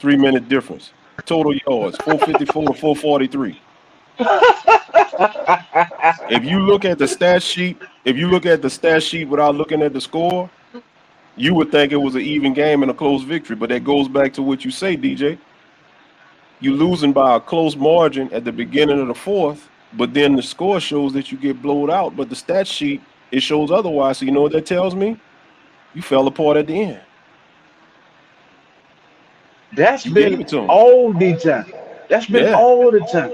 3-minute difference. Total yards 454 to 443. If you look at the stat sheet, without looking at the score, you would think it was an even game and a close victory. But that goes back to what you say, DJ. You losing by a close margin at the beginning of the fourth, but then the score shows that you get blowed out. But the stat sheet, it shows otherwise. So you know what that tells me? You fell apart at the end. That's been all the time. That's been all the time.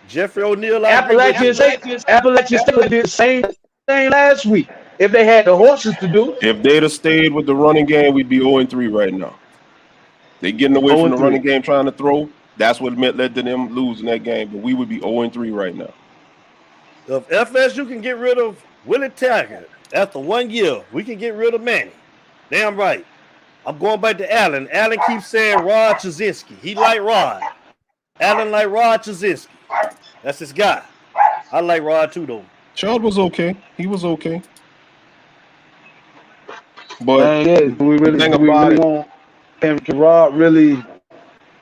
Jeffrey O'Neal. Appalachian State did the same thing last week. If they had the horses to do it. If they'd have stayed with the running game, we'd be 0-3 right now. They getting away from the running game, trying to throw. That's what led to them losing that game. But we would be 0-3 right now. If FSU can get rid of Willie Taggart after 1 year, we can get rid of Manny. Damn right. I'm going back to Allen. Allen keeps saying Rod Chazinski. He like Rod. Allen like Rod Chazinski. That's his guy. I like Rod too, though. Chad was okay. He was okay. But we really want. Can Rod really?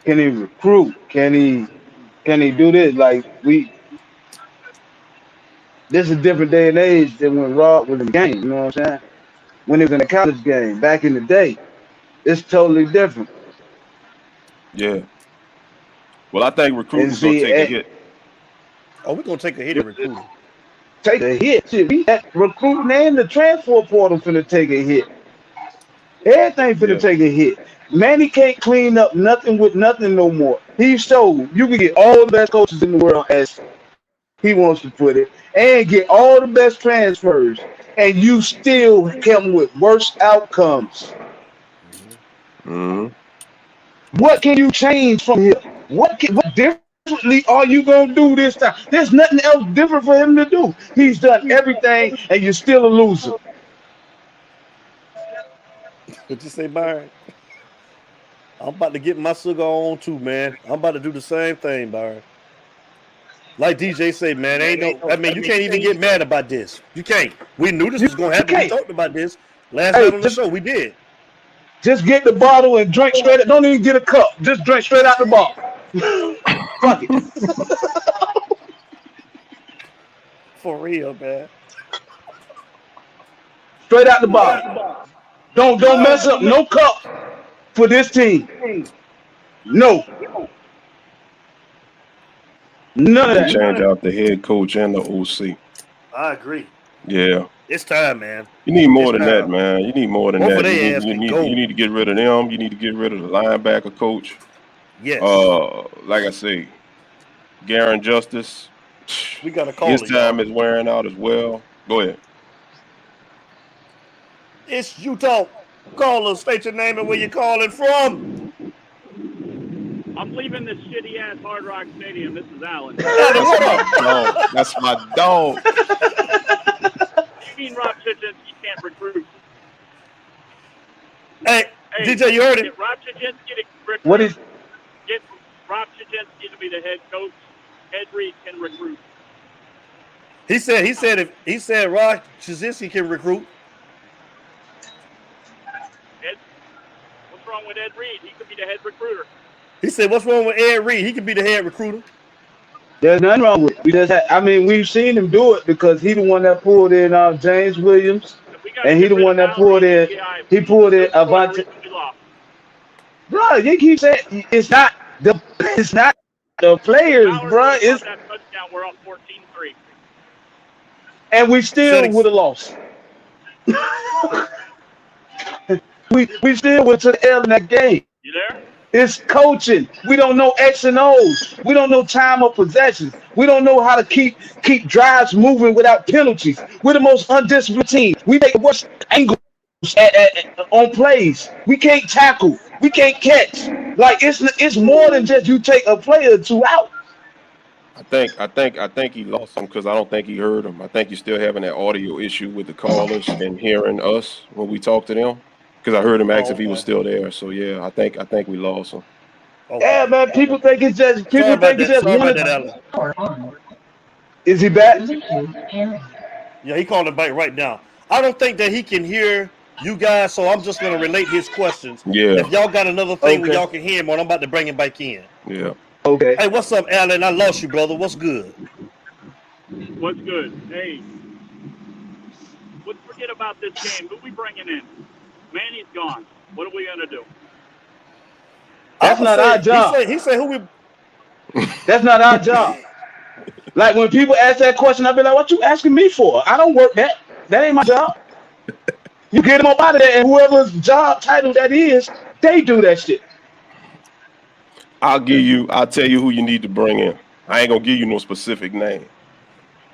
Can he recruit? Can he do this? Like this is a different day and age than when Rod was in the game. You know what I'm saying? When he was in the college game back in the day, it's totally different. Yeah. Well, I think recruiting's gonna take a hit. Oh, we're gonna take a hit in recruiting. Take a hit. Shit, that recruiting and the transfer portal finna take a hit. Everything finna take a hit. Manny can't clean up nothing with nothing no more. He showed you can get all the best coaches in the world, as he wants to put it, and get all the best transfers, and you still come with worse outcomes. Mm-hmm. What can you change from here? What differently are you gonna do this time? There's nothing else different for him to do. He's done everything, and you're still a loser. What you say, Byron? I'm about to get my cigar on too, man. I'm about to do the same thing, Byron. Like DJ say, man, you can't even get mad about this. You can't. We knew this was gonna happen. We talked about this last night on the show. We did. Just get the bottle and drink straight. Don't even get a cup. Just drink straight out the bottle. Fuck it. For real, man. Straight out the bottle. Don't mess up no cup for this team. No. None of that. Change out the head coach and the OC. I agree. Yeah. It's time, man. You need more than that, man. You need more than that. You need to get rid of them. You need to get rid of the linebacker coach. Yes. Like I say, Garen Justice. We got to call his time is wearing out as well. Go ahead. It's Utah. Call us. State your name and where you're calling from. I'm leaving this shitty ass Hard Rock Stadium. This is Alan. That's my dog. You mean Rob Chichinski can't recruit? Hey, DJ, you heard it. Get Rob Chichinski to recruit. What is? Get Rob Chichinski to be the head coach. Ed Reed can recruit. He said Rob Chichinski can recruit. What's wrong with Ed Reed? He could be the head recruiter. He said, what's wrong with Ed Reed? He could be the head recruiter. There's nothing wrong with it. We've seen him do it because he's the one that pulled in James Williams. We and he the one that pulled in. He pulled in Avante. Bro, you keep saying it's not the players, bro. It's that touchdown. We're up 14-3. and we still would have lost. we still went to the L in that game. You there? It's coaching. We don't know X and O's. We don't know time of possession. We don't know how to keep drives moving without penalties. We're the most undisciplined team. We make worse angles on plays. We can't tackle. We can't catch. Like it's more than just you take a player or two out. I think he lost him because I don't think he heard him. I think he's still having that audio issue with the callers and hearing us when we talk to them. Because I heard him ask if he was still there. So yeah, I think we lost him. Okay. Yeah, man. People think it's just one. Is he back? Yeah, he called him back right now. I don't think that he can hear you guys, so I'm just gonna relate his questions. Yeah. If y'all got another thing where y'all can hear him on, I'm about to bring him back in. Yeah. Okay. Hey, what's up, Alan? I lost you, brother. What's good? What's good? Hey, let's forget about this game. Who we bringing in? Manny's gone. What are we gonna do? That's not our job. He said who we. That's not our job. Like when people ask that question, I'll be like, "What you asking me for? I don't work that. That ain't my job." You get them up out of there, and whoever's job title that is, they do that shit. I'll tell you who you need to bring in. I ain't gonna give you no specific name.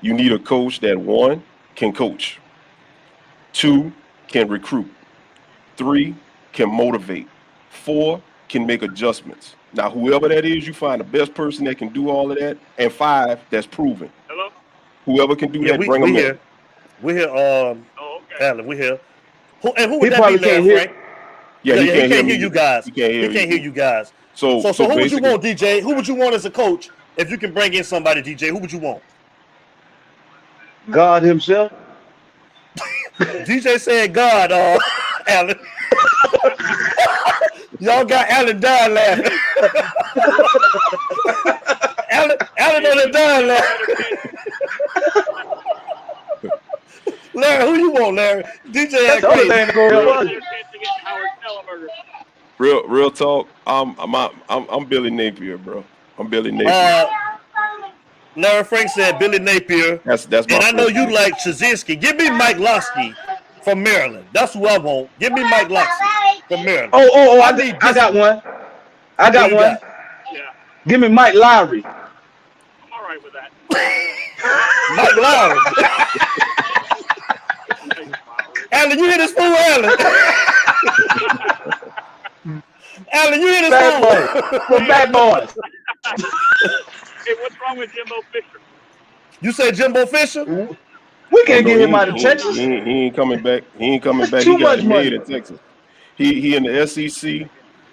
You need a coach that 1 can coach, 2 can recruit, 3 can motivate, 4 can make adjustments. Now, whoever that is, you find the best person that can do all of that, and 5 that's proven. Hello? Whoever can do that, bring them in. We're here, okay. Alan, we're here. And who would that be, Larry Frank? Yeah, he can't hear you guys. He can't hear you guys. So who would you want, DJ? Who would you want as a coach if you can bring in somebody, DJ? Who would you want? God himself. DJ said God, Alan. Y'all got Alan dying laughing. Alan on the dying laughing. Larry, who you want, Larry? DJ Real talk. I'm Billy Napier, bro. I'm Billy Napier. Larry Frank said Billy Napier. That's my. And I know you like Chazinski. Give me Mike Losky from Maryland. That's who I want. Give me Mike Losky from Maryland. Oh! I got one. I got one. Yeah. Give me Mike Lowry. I'm all right with that. Mike Lowry. Alan, you hear this fool, Alan? Alan, you hear this fool? From Bad Boys. Hey, what's wrong with Jimbo Fisher? You say Jimbo Fisher? Mm-hmm. We can't get him out of Texas. He ain't coming back. He ain't coming back. Too He got much money in Texas. He in the SEC.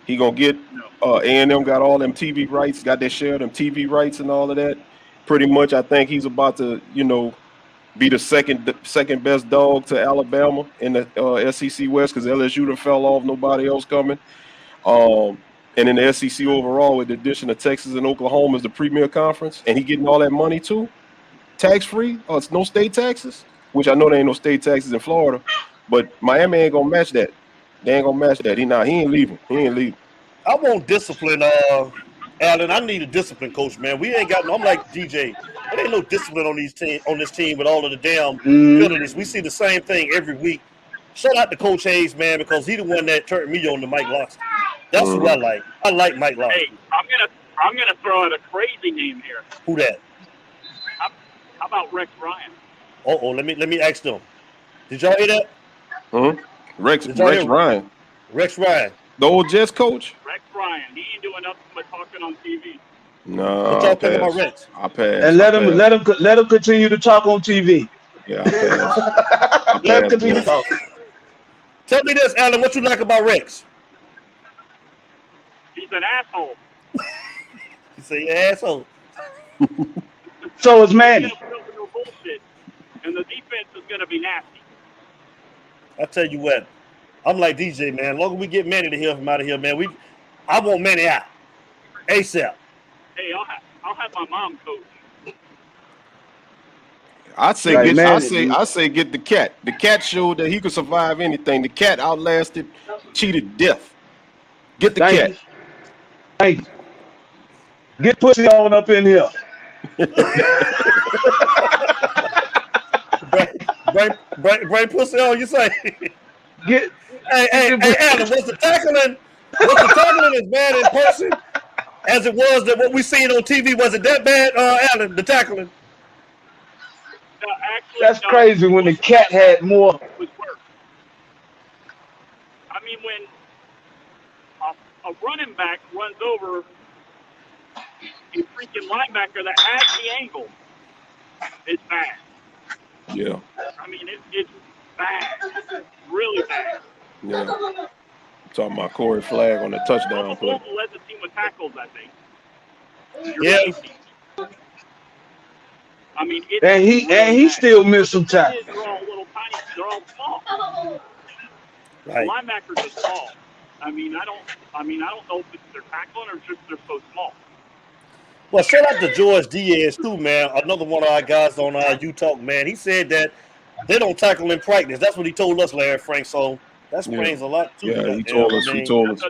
He gonna get A&M got all them TV rights. Got their share of them TV rights and all of that. Pretty much, I think he's about to, be the second best dog to Alabama in the SEC West because LSU done fell off. Nobody else coming. And in the SEC overall, with the addition of Texas and Oklahoma as the premier conference, and he getting all that money too, tax-free, it's no state taxes, which I know there ain't no state taxes in Florida, but Miami ain't gonna match that. They ain't gonna match that. He ain't leaving. I want discipline, Alan. I need a discipline coach, man. We ain't got no. I'm like DJ. There ain't no discipline on this team with all of the damn penalties. We see the same thing every week. Shout out to Coach Hayes, man, because he the one that turned me on to Mike Loxley. That's who I like. I like Mike Loxley. Hey, I'm gonna throw out a crazy name here. Who that? How about Rex Ryan? Let me ask them. Did y'all hear that? Rex Ryan. Rex Ryan. The old Jets coach? Rex Ryan. He ain't doing nothing but talking on TV. No. What y'all think about Rex? I pass. And let him continue to talk on TV. Yeah, I pass. Let him continue to talk. Tell me this, Alan. What you like about Rex? He's an asshole. You say you're an asshole. So is Manny. Bullshit, and the defense is going to be nasty. I tell you what, I'm like DJ, man. As long as we get Manny to hear from out of here, man, I want Manny out ASAP. Hey, I'll have my mom coach. I say Like, get. man, I say get the cat. The cat showed that he could survive anything. The cat outlasted, cheated death. Get the thank cat. you. Thank you. Get pussy on up in here. Bring pussy on, you say? Get Hey, Alan, was the tackling as bad in person as it was that what we seen on TV? Was it that bad, Alan, the tackling? No, actually, That's no, crazy when the cat had more. It was worse. I mean, when a running back runs over a freaking linebacker that has the angle, it's bad. Yeah. I mean, it's bad. Really bad. Yeah. I'm talking about Corey Flag on the touchdown play. Bolton led the team with tackles, I think. Yeah. I mean, And he still missed some tackles. They're all little tiny. They're all small. Right. The linebackers are small. I mean, I don't know if it's they're tackling or just they're so small. Well, shout out to George Diaz too, man. Another one of our guys on U-Talk, man. He said that they don't tackle in practice. That's what he told us, Larry Frank. So that explains a lot too. Yeah, he told us. He told us.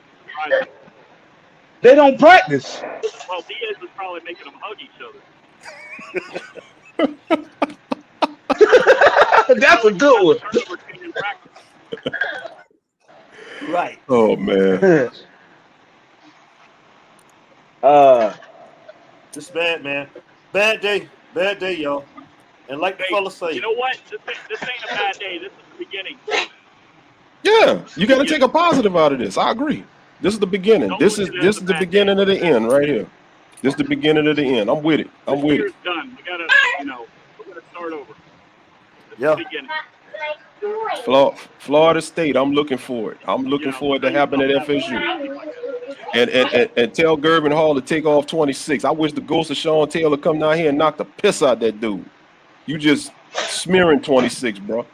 They don't practice. Well, Diaz is probably making them hug each other. That's a good one. Right. Oh man. This bad, man. Bad day, y'all. And like the fella say, you know what? This ain't a bad day. This is the beginning. Yeah, you got to take a positive out of this. I agree. This is the beginning. This is the beginning of the end right here. This is the beginning of the end. I'm with it. I'm with it. Done. We gotta start over. Yeah. Florida State. I'm looking for it. I'm looking for it to happen at FSU. And tell Gervin Hall to take off 26. I wish the ghost of Sean Taylor come down here and knock the piss out that dude. You just smearing 26, bro.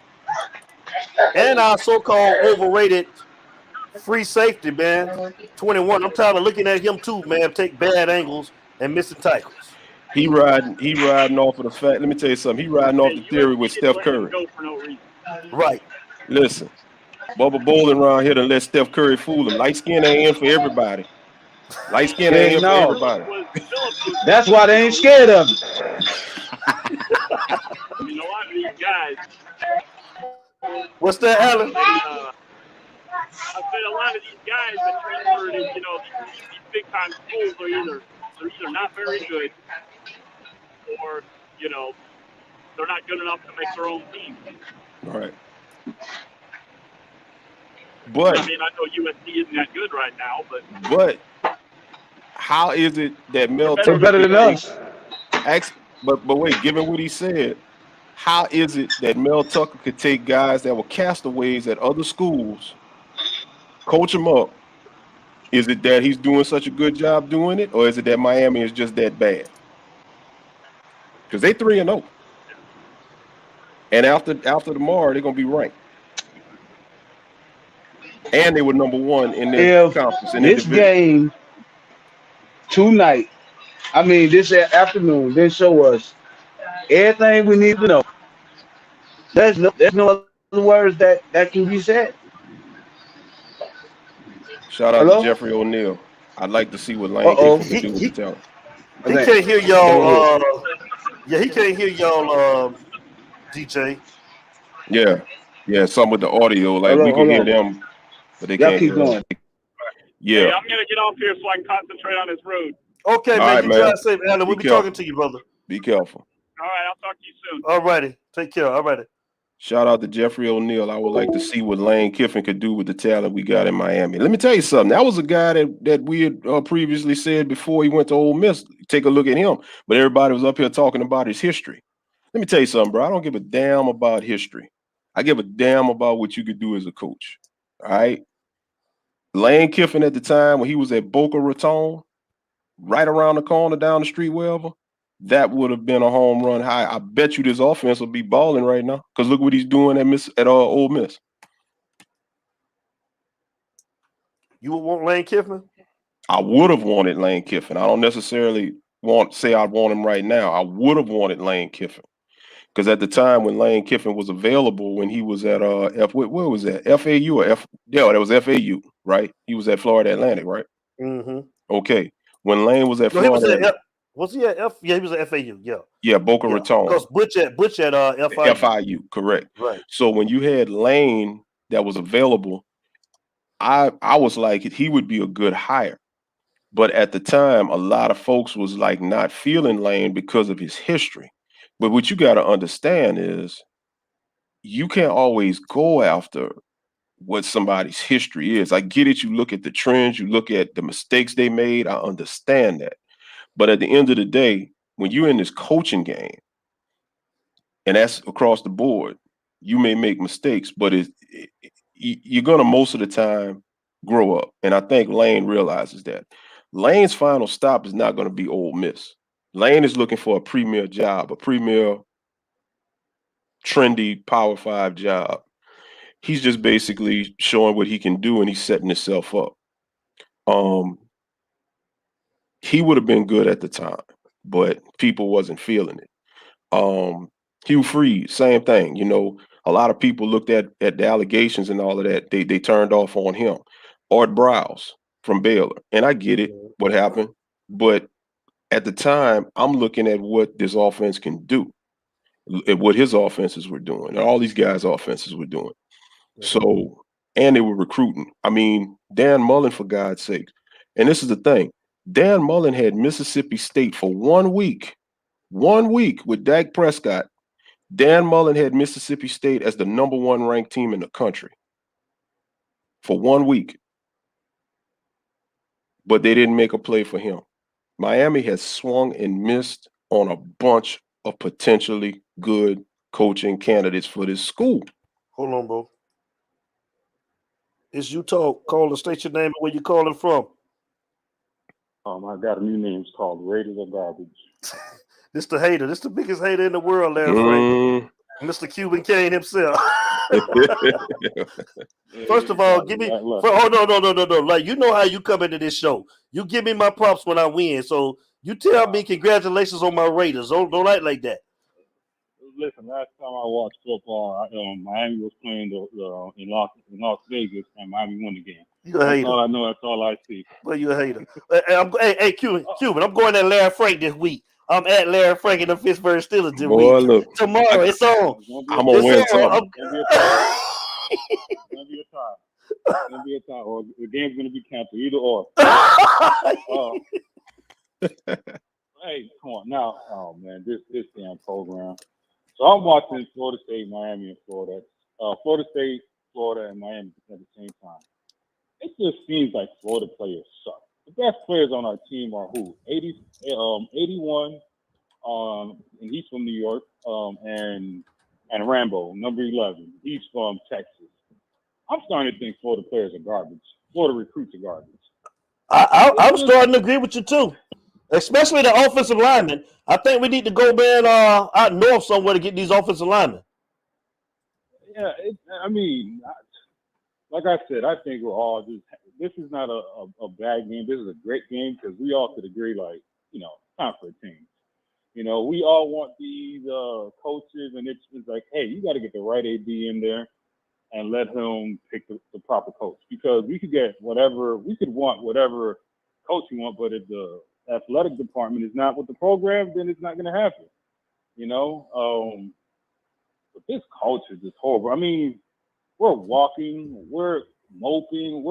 And our so-called overrated free safety, man. 21. I'm tired of looking at him too, man. Take bad angles and missing tackles. He riding off of the fact. Let me tell you something. He riding off the theory with Steph Curry. Right. Listen, Bubba Bolden around here to let Steph Curry fool him. Light skin ain't in for everybody. Light skin ain't in for everybody. That's why they ain't scared of him. I mean, a lot of these guys. What's that, Alan? I said a lot of these guys that transferred in, these big time schools are either not very good, or they're not good enough to make their own team. All right. But I mean, I know USC isn't that good right now, but how is it that Mel Tucker better than us? But wait, given what he said, how is it that Mel Tucker could take guys that were castaways at other schools, coach them up? Is it that he's doing such a good job doing it, or is it that Miami is just that bad? Because they 3-0, and after tomorrow they're gonna be ranked, and they were number 1 in their conference. In this game tonight, I mean this afternoon, they show us everything we need to know. There's no other words that can be said. Shout out to Jeffrey O'Neal. I'd like to see what Lane Kiffin can do with the talent. He can't hear y'all. He can't hear y'all, DJ. Yeah, some with the audio, like we can hear them, but they can't hear going. Yeah. Hey, I'm gonna get off here so I can concentrate on this road. Okay, man. You drive safe, Alan. We'll be talking to you, brother. Be careful. All right, I'll talk to you soon. All righty. Take care. All righty. Shout out to Jeffrey O'Neal. I would like to see what Lane Kiffin could do with the talent we got in Miami. Let me tell you something. That was a guy that we had previously said before he went to Ole Miss. Take a look at him. But everybody was up here talking about his history. Let me tell you something, bro. I don't give a damn about history. I give a damn about what you could do as a coach. All right? Lane Kiffin at the time when he was at Boca Raton, right around the corner down the street, wherever, that would have been a home run high. I bet you this offense will be balling right now because look what he's doing at Ole Miss. You would want Lane Kiffin? I would have wanted Lane Kiffin. I don't necessarily say I want him right now. I would have wanted Lane Kiffin Because at the time when Lane Kiffin was available, when he was at where was that? FAU or that was FAU, right? He was at Florida Atlantic, right? Mm-hmm. Okay. When Lane was at Florida, was he at F? Yeah, he was at FAU. Yeah. Yeah, Boca Raton. Because Butch at FIU. FIU, correct. Right. So when you had Lane that was available, I was like, he would be a good hire. But at the time, a lot of folks was like not feeling Lane because of his history. But what you got to understand is you can't always go after what somebody's history is. I get it. You look at the trends, you look at the mistakes they made. I understand that. But at the end of the day, when you're in this coaching game, and that's across the board, you may make mistakes, but you're going to most of the time grow up. And I think Lane realizes that. Lane's final stop is not going to be Ole Miss. Lane is looking for a premier job, a premier trendy Power 5 job. He's just basically showing what he can do, and he's setting himself up. He would have been good at the time, but people wasn't feeling it. Hugh Freeze, same thing. You know, a lot of people looked at the allegations and all of that. They turned off on him. Art Browse from Baylor, and I get it, what happened, but at the time, I'm looking at what this offense can do, at what his offenses were doing, and all these guys' offenses were doing. So, and they were recruiting. I mean, Dan Mullen, for God's sake. And this is the thing. Dan Mullen had Mississippi State for 1 week. 1 week with Dak Prescott. Dan Mullen had Mississippi State as the #1 ranked team in the country for 1 week. But they didn't make a play for him. Miami has swung and missed on a bunch of potentially good coaching candidates for this school. Hold on, bro. It's Utah. Call the state your name and where you calling from. I got a new name. It's called Raiders of Garbage. This the hater. This the biggest hater in the world, Larry Frank. Mr. Cuban Kane himself. First of all, give me. No. Like, you know how you come into this show. You give me my props when I win. So you tell me congratulations on my Raiders. Don't act like that. Listen, last time I watched football, Miami was playing in Las Vegas, and Miami won the game. You a hater. That's all I know. That's all I see. Well, you a hater. Hey, Cuban, I'm going at Larry Frank this week. I'm at Larry Frank in the Pittsburgh Steelers this week. Look, tomorrow, it's on. I'm going to win something. It's going to be a tie. It's going to be a tie. Or the game's going to be canceled. Either or. Hey, come on. Now, oh, man, this damn program. So I'm watching Florida State, Miami, and Florida. Florida State, Florida, and Miami at the same time. It just seems like Florida players suck. The best players on our team are who? 81, and he's from New York, and Rambo, number 11. He's from Texas. I'm starting to think Florida players are garbage. Florida recruits are garbage. I'm starting to agree with you too, especially the offensive linemen. I think we need to go man out north somewhere to get these offensive linemen. Yeah, like I said, I think we're all just. This is not a bad game. This is a great game because we all could agree, like, time for a change. We all want these coaches, and it's like, hey, you got to get the right AD in there and let him pick the proper coach, because we could get whatever, we could want whatever coach we want, but if the athletic department is not with the program, then it's not going to happen, but this culture is just horrible. I mean, we're walking, we're moping,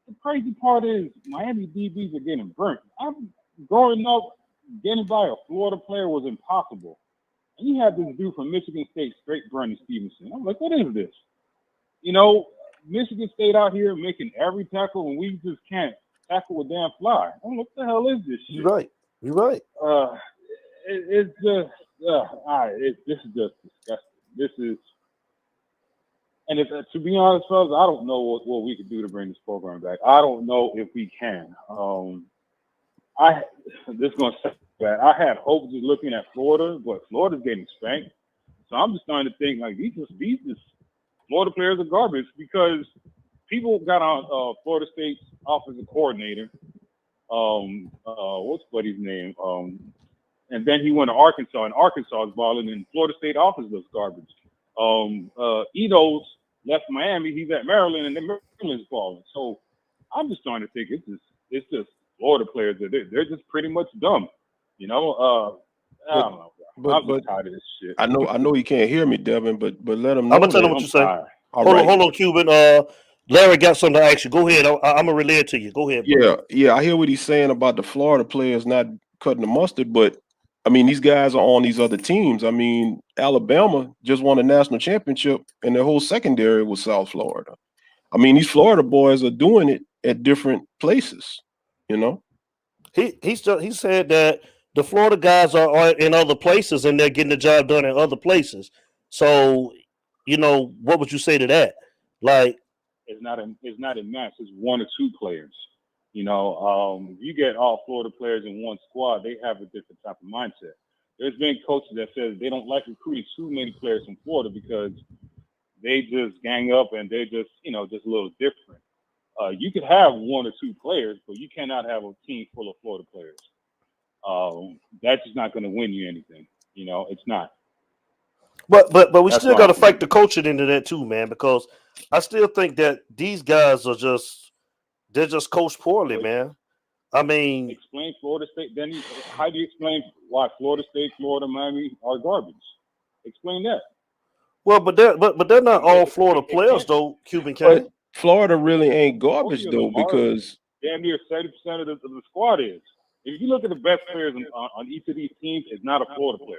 the crazy part is Miami DBs are getting burnt. I'm growing up, getting by a Florida player was impossible. And you had this dude from Michigan State straight burning Stevenson. I'm like, what is this? Michigan State out here making every tackle, and we just can't tackle a damn fly. I'm like, what the hell is this shit? You're right. It's just, this is just disgusting. This is. And to be honest, fellas, I don't know what we could do to bring this program back. I don't know if we can. This is going to say bad. I had hope just looking at Florida, but Florida's getting spanked. So I'm just starting to think like these Florida players are garbage, because people got on Florida State's offensive coordinator. What's buddy's name? And then he went to Arkansas, and Arkansas is balling, and Florida State offense looks garbage. Ito's left Miami, he's at Maryland, and then Maryland's balling. So I'm just trying to think it's just Florida players that they're just pretty much dumb. You know, I don't know. I'm just tired of this shit. I know you can't hear me, Devin, but let him know. I'm gonna tell him what you say. Hold on, Cuban. Larry got something to ask you. Go ahead. I'm gonna relay it to you. Go ahead. Bro. Yeah. I hear what he's saying about the Florida players not cutting the mustard, but I mean, these guys are on these other teams. I mean, Alabama just won a national championship, and their whole secondary was South Florida. I mean, these Florida boys are doing it at different places. You know, he said that the Florida guys are in other places, and they're getting the job done in other places. So, you know, what would you say to that? Like, it's not a match. It's one or two players. You know, if you get all Florida players in one squad, they have a different type of mindset. There's been coaches that says they don't like recruiting too many players from Florida because they just gang up and they're just, you know, just a little different. You could have one or two players, but you cannot have a team full of Florida players. That's just not going to win you anything. You know, it's not. But we still got to fight the coaching into that too, man, because I still think that these guys are they're just coached poorly, man. I mean, explain Florida State. Then how do you explain why Florida State, Florida, Miami are garbage? Explain that. Well, but they're not all Florida players though. Cuban King. Florida really ain't garbage though, because damn near 70% of the squad is. If you look at the best players on each of these teams, it's not a Florida player.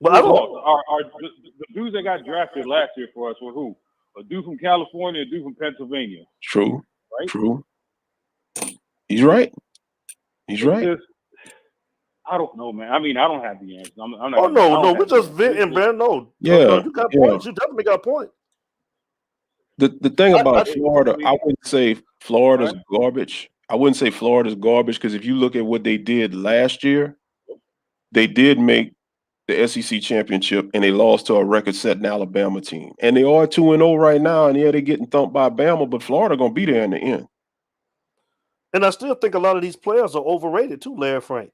But the dudes that got drafted last year for us were who? A dude from California, a dude from Pennsylvania. True. Right? True. He's right. He's right. Just, I don't know, man. I mean, I don't have the answers. No, we're just venting, man. No. Yeah. No, you got points. You definitely got points. The thing about Florida, I wouldn't say Florida's garbage. I wouldn't say Florida's garbage because if you look at what they did last year, they did make the SEC championship and they lost to a record-setting Alabama team. And they are 2-0 right now, and yeah, they're getting thumped by Bama, but Florida gonna be there in the end. And I still think a lot of these players are overrated too, Larry Frank.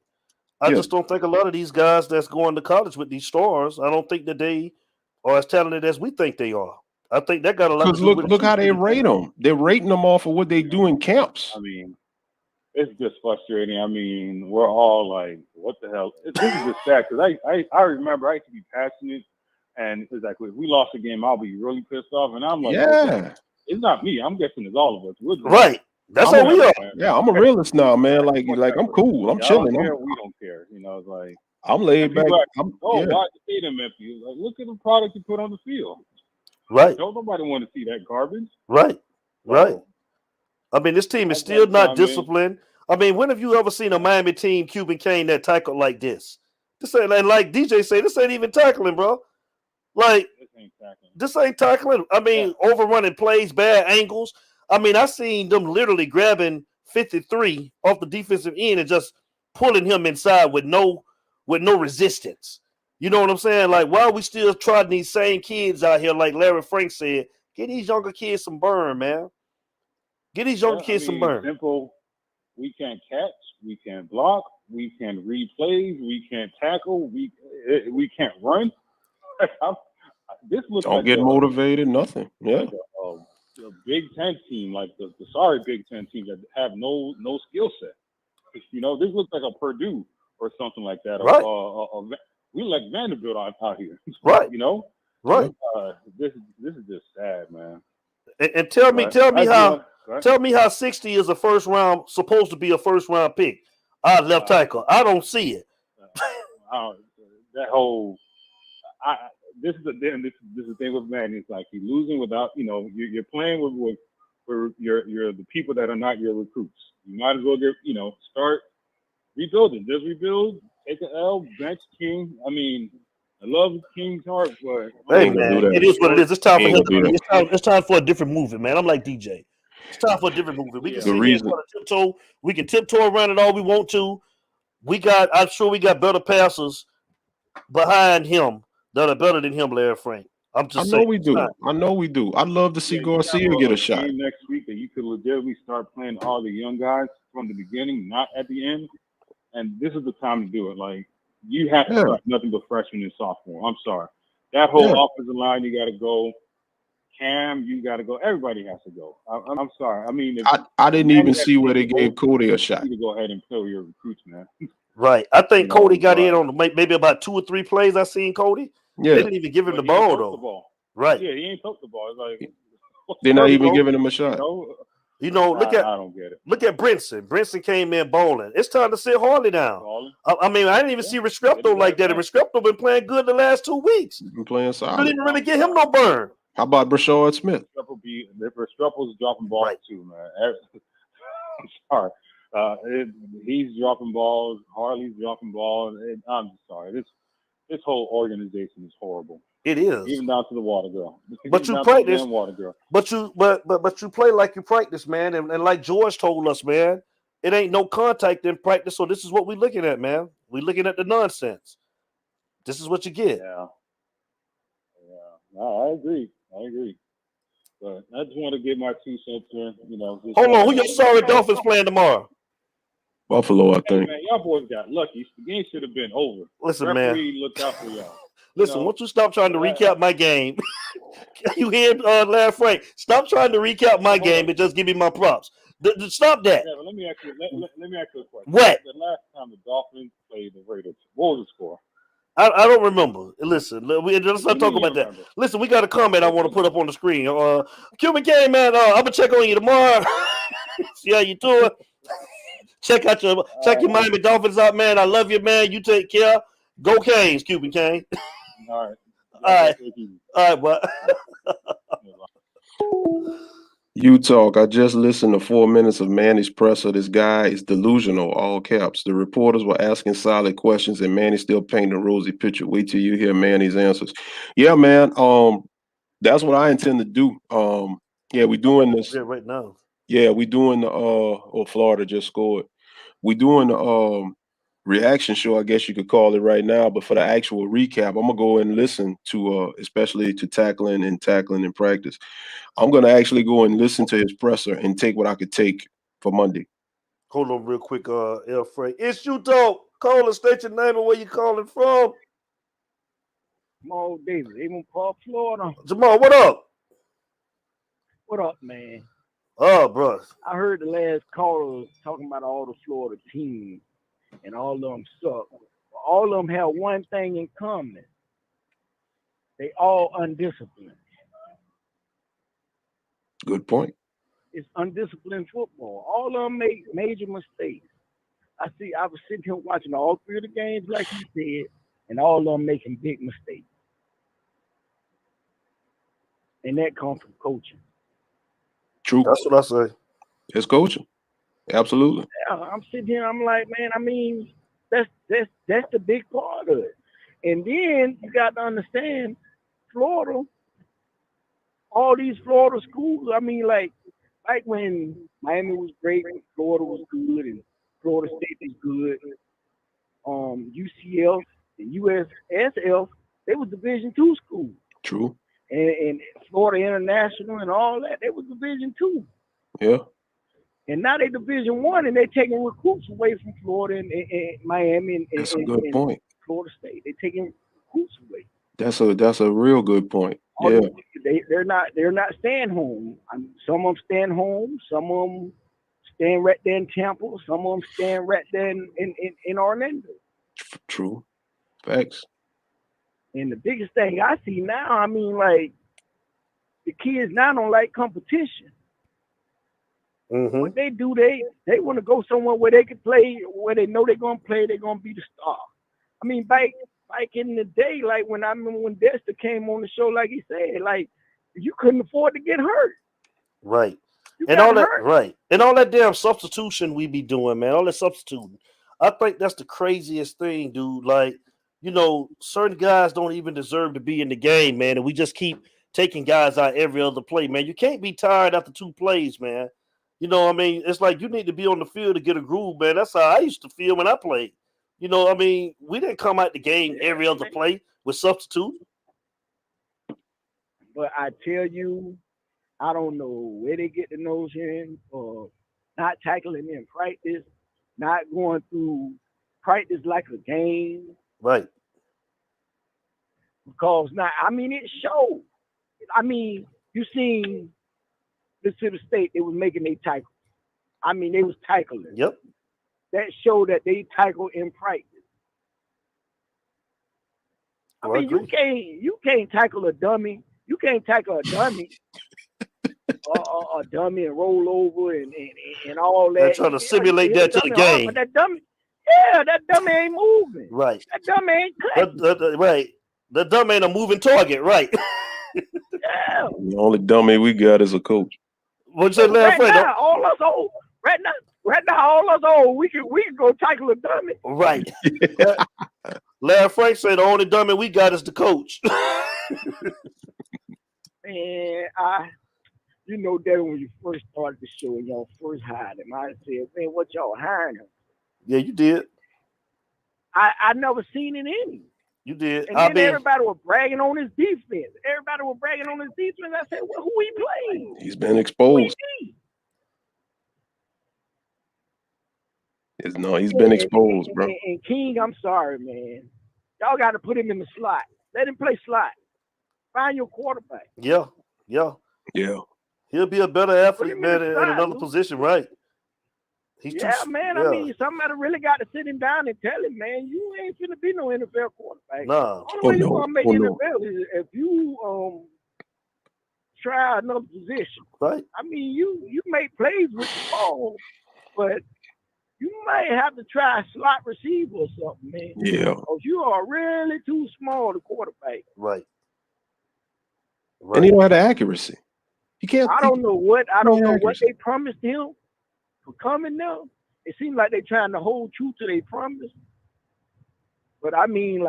I just don't think a lot of these guys that's going to college with these stars, I don't think that they are as talented as we think they are. I think that got a lot to do with it. Look how they rate them. They're rating them off of what they do in camps. I mean, it's just frustrating. I mean, we're all like, what the hell? This is just sad because I remember I used to be passionate, and it's like, if we lost a game, I'll be really pissed off. And I'm like, yeah, it's not me. I'm guessing it's all of us. Right. That's how we are. Yeah, I'm a realist now, man. Like I'm cool. I'm chilling. We don't care. You know, it's like I'm laid back. Like, why the stadium empty? Like, look at the product you put on the field. Right. Don't nobody want to see that garbage. Right. Right. I mean, this team is still not disciplined. I mean, when have you ever seen a Miami team, Cuban Kane, that tackle like this? This ain't like DJ say, this ain't even tackling, bro. Like, this ain't tackling. I mean, overrunning plays, bad angles. I mean, I seen them literally grabbing 53 off the defensive end and just pulling him inside with no resistance. You know what I'm saying? Like, why are we still trotting these same kids out here, like Larry Frank said? Get these younger kids some burn, man. Get these younger kids some burn. Simple. We can't catch. We can't block. We can read plays. We can't tackle. We can't run. This looks don't like get motivated. Nothing. Yeah. Like a Big Ten team, like the sorry Big Ten team that have no skill set. You know, this looks like a Purdue or something like that. Right. We like Vanderbilt out here. Right. You know. Right. This is just sad, man. And tell me how 60 is a first round, supposed to be a first round pick. Left tackle. I don't see it. That whole. This is the thing with Madden. It's like you're losing without, you know, you're playing with you're the people that are not your recruits. You might as well start rebuilding. Just rebuild, take an L, bench King. I mean, I love King's heart, but hey man, it is what it is. It's time for it's time for a different movie, man. I'm like DJ. It's time for a different movie. We can sit here and tiptoe. We can tiptoe around it all we want to. I'm sure we got better passers behind him that are better than him, Larry Frank. I know we do. I'd love to see Garcia get a shot next week, and you could legitimately start playing all the young guys from the beginning, not at the end. and this is the time to do it. Like, you have to start nothing but freshmen and sophomore. I'm sorry. That whole offensive line, you got to go. Cam, you got to go. Everybody has to go. I'm sorry. I mean, I didn't even see where they gave Cody a shot. You to go ahead and fill your recruits, man. Right. I think Cody got in on maybe about 2 or 3 plays. I seen Cody. Yeah. They didn't even give him the ball though. Right. Yeah, he ain't took the ball. It's like they're not even giving him a shot. You know, I don't get it. Look at Brinson. Brinson came in bowling. It's time to sit Harley down. I mean, I didn't even see Restrepo like that. And Restrepo been playing good the last 2 weeks. Been playing solid. Didn't even really get him no burn. How about Brashard Smith? Restrepo's dropping balls too, man. I'm sorry. He's dropping balls. Harley's dropping balls. I'm sorry. This whole organization is horrible. It is, even down to the water girl. But you practice, but you play like you practice, man. And like George told us, man, it ain't no contact in practice. So this is what we're looking at, man. We're looking at the nonsense. This is what you get. Yeah. No, I agree. But I just want to get my 2 cents in. You know. Hold on, who your sorry Dolphins playing tomorrow? Buffalo, I think. Man, y'all boys got lucky. The game should have been over. Listen, Referee man. Looked out for y'all. Listen, won't you stop trying to recap my game? You hear Larry Frank? Stop trying to recap my game and just give me my props. Stop that. Yeah, let me ask you a question. What? The last time the Dolphins played the Raiders, what was the score? I don't remember. Listen, let's not talk about that. Listen, we got a comment I want to put up on the screen. Cuban game, man. I'm gonna check on you tomorrow. See how you doing. Check your Miami Dolphins out, man. I love you, man. You take care. Go Canes, Cuban Kane. All right. But You talk. I just listened to 4 minutes of Manny's presser. This guy is delusional, all caps. The reporters were asking solid questions, and Manny still painting a rosy picture. Wait till you hear Manny's answers. Yeah, man. That's what I intend to do. Yeah, we're doing this right now. Yeah, we're doing the Florida just scored. We're doing the reaction show, I guess you could call it right now. But for the actual recap, I'm gonna go and listen to especially to tackling in practice. I'm gonna actually go and listen to his presser and take what I could take for Monday. Hold on real quick, L. Frank. It's you, dog. Call and state your name and where you calling from. Jamal Davis, Avon Park, Florida. Jamal, what up? What up, man? Oh, bro. I heard the last caller talking about all the Florida teams and all of them suck. All of them have one thing in common. They all undisciplined. Good point. It's undisciplined football. All of them make major mistakes. I was sitting here watching all 3 of the games, like you said, and all of them making big mistakes. And that comes from coaching. True. That's what I say. It's coaching. Absolutely. Yeah, I'm sitting here, I'm like, man, I mean, that's the big part of it. And then you got to understand, Florida, all these Florida schools, I mean, like when Miami was great, Florida was good, and Florida State was good. UCF and USSF, they was Division II schools. True. And Florida International and all that, they was Division II. Yeah. And now they Division I, and they're taking recruits away from Florida and Miami That's a good point. Florida State. They're taking recruits away. That's a real good point. Yeah. They're not staying home. Some of them staying home. Some of them staying right there in Tampa. Some of them staying right there in Orlando. True. Facts. And the biggest thing I see now, I mean, like, the kids now don't like competition. Mm-hmm. What they do, they want to go somewhere where they can play, where they know they're gonna play, they're gonna be the star. I mean, back in the day, like when I remember when Dexter came on the show, like he said, like you couldn't afford to get hurt. Right. And all that, right. And all that damn substitution we be doing, man. All that substituting. I think that's the craziest thing, dude. Like, you know, certain guys don't even deserve to be in the game, man. And we just keep taking guys out every other play, man. You can't be tired after 2 plays, man. You know what I mean? It's like you need to be on the field to get a groove, man. That's how I used to feel when I played. You know what I mean? We didn't come out the game every other play with substitute. But I tell you, I don't know where they get the notion of not tackling in practice, not going through practice like a game. Right. Because now, I mean, it showed. I mean, you seen Mississippi State, they was making their tackle. I mean, they was tackling. Yep. That showed that they tackle in practice. I mean, you can't tackle a dummy. You can't tackle a dummy. A dummy and roll over and all that. They're trying to simulate that to the game. But that dummy, that dummy ain't moving. Right. That dummy ain't cutting. Right. The dummy ain't a moving target. Right. Yeah. The only dummy we got is a coach. What's that last right now, all us old. Right now, all us old. We can go tackle a dummy. Right. Larry Frank said the only dummy we got is the coach. And you know that when you first started the show and y'all first hired him, I said, man, what y'all hiring him? Yeah, you did. I never seen it in. You did. And then everybody was bragging on his defense. I said, well, who he playing? He's been exposed. He's been exposed, bro. And King, I'm sorry, man. Y'all got to put him in the slot. Let him play slot. Find your quarterback. Yeah. He'll be a better athlete, man, in another position, right? Man. I mean, somebody really got to sit him down and tell him, man, you ain't finna be no NFL quarterback. Nah. The only way you're gonna make NFL is if you try another position. Right. I mean, you make plays with the ball, but you might have to try a slot receiver or something, man. Yeah. Because you are really too small to quarterback. Right. And he don't have the accuracy. He can't. I don't know what they promised him for coming now. It seems like they're trying to hold true to their promise. But I mean,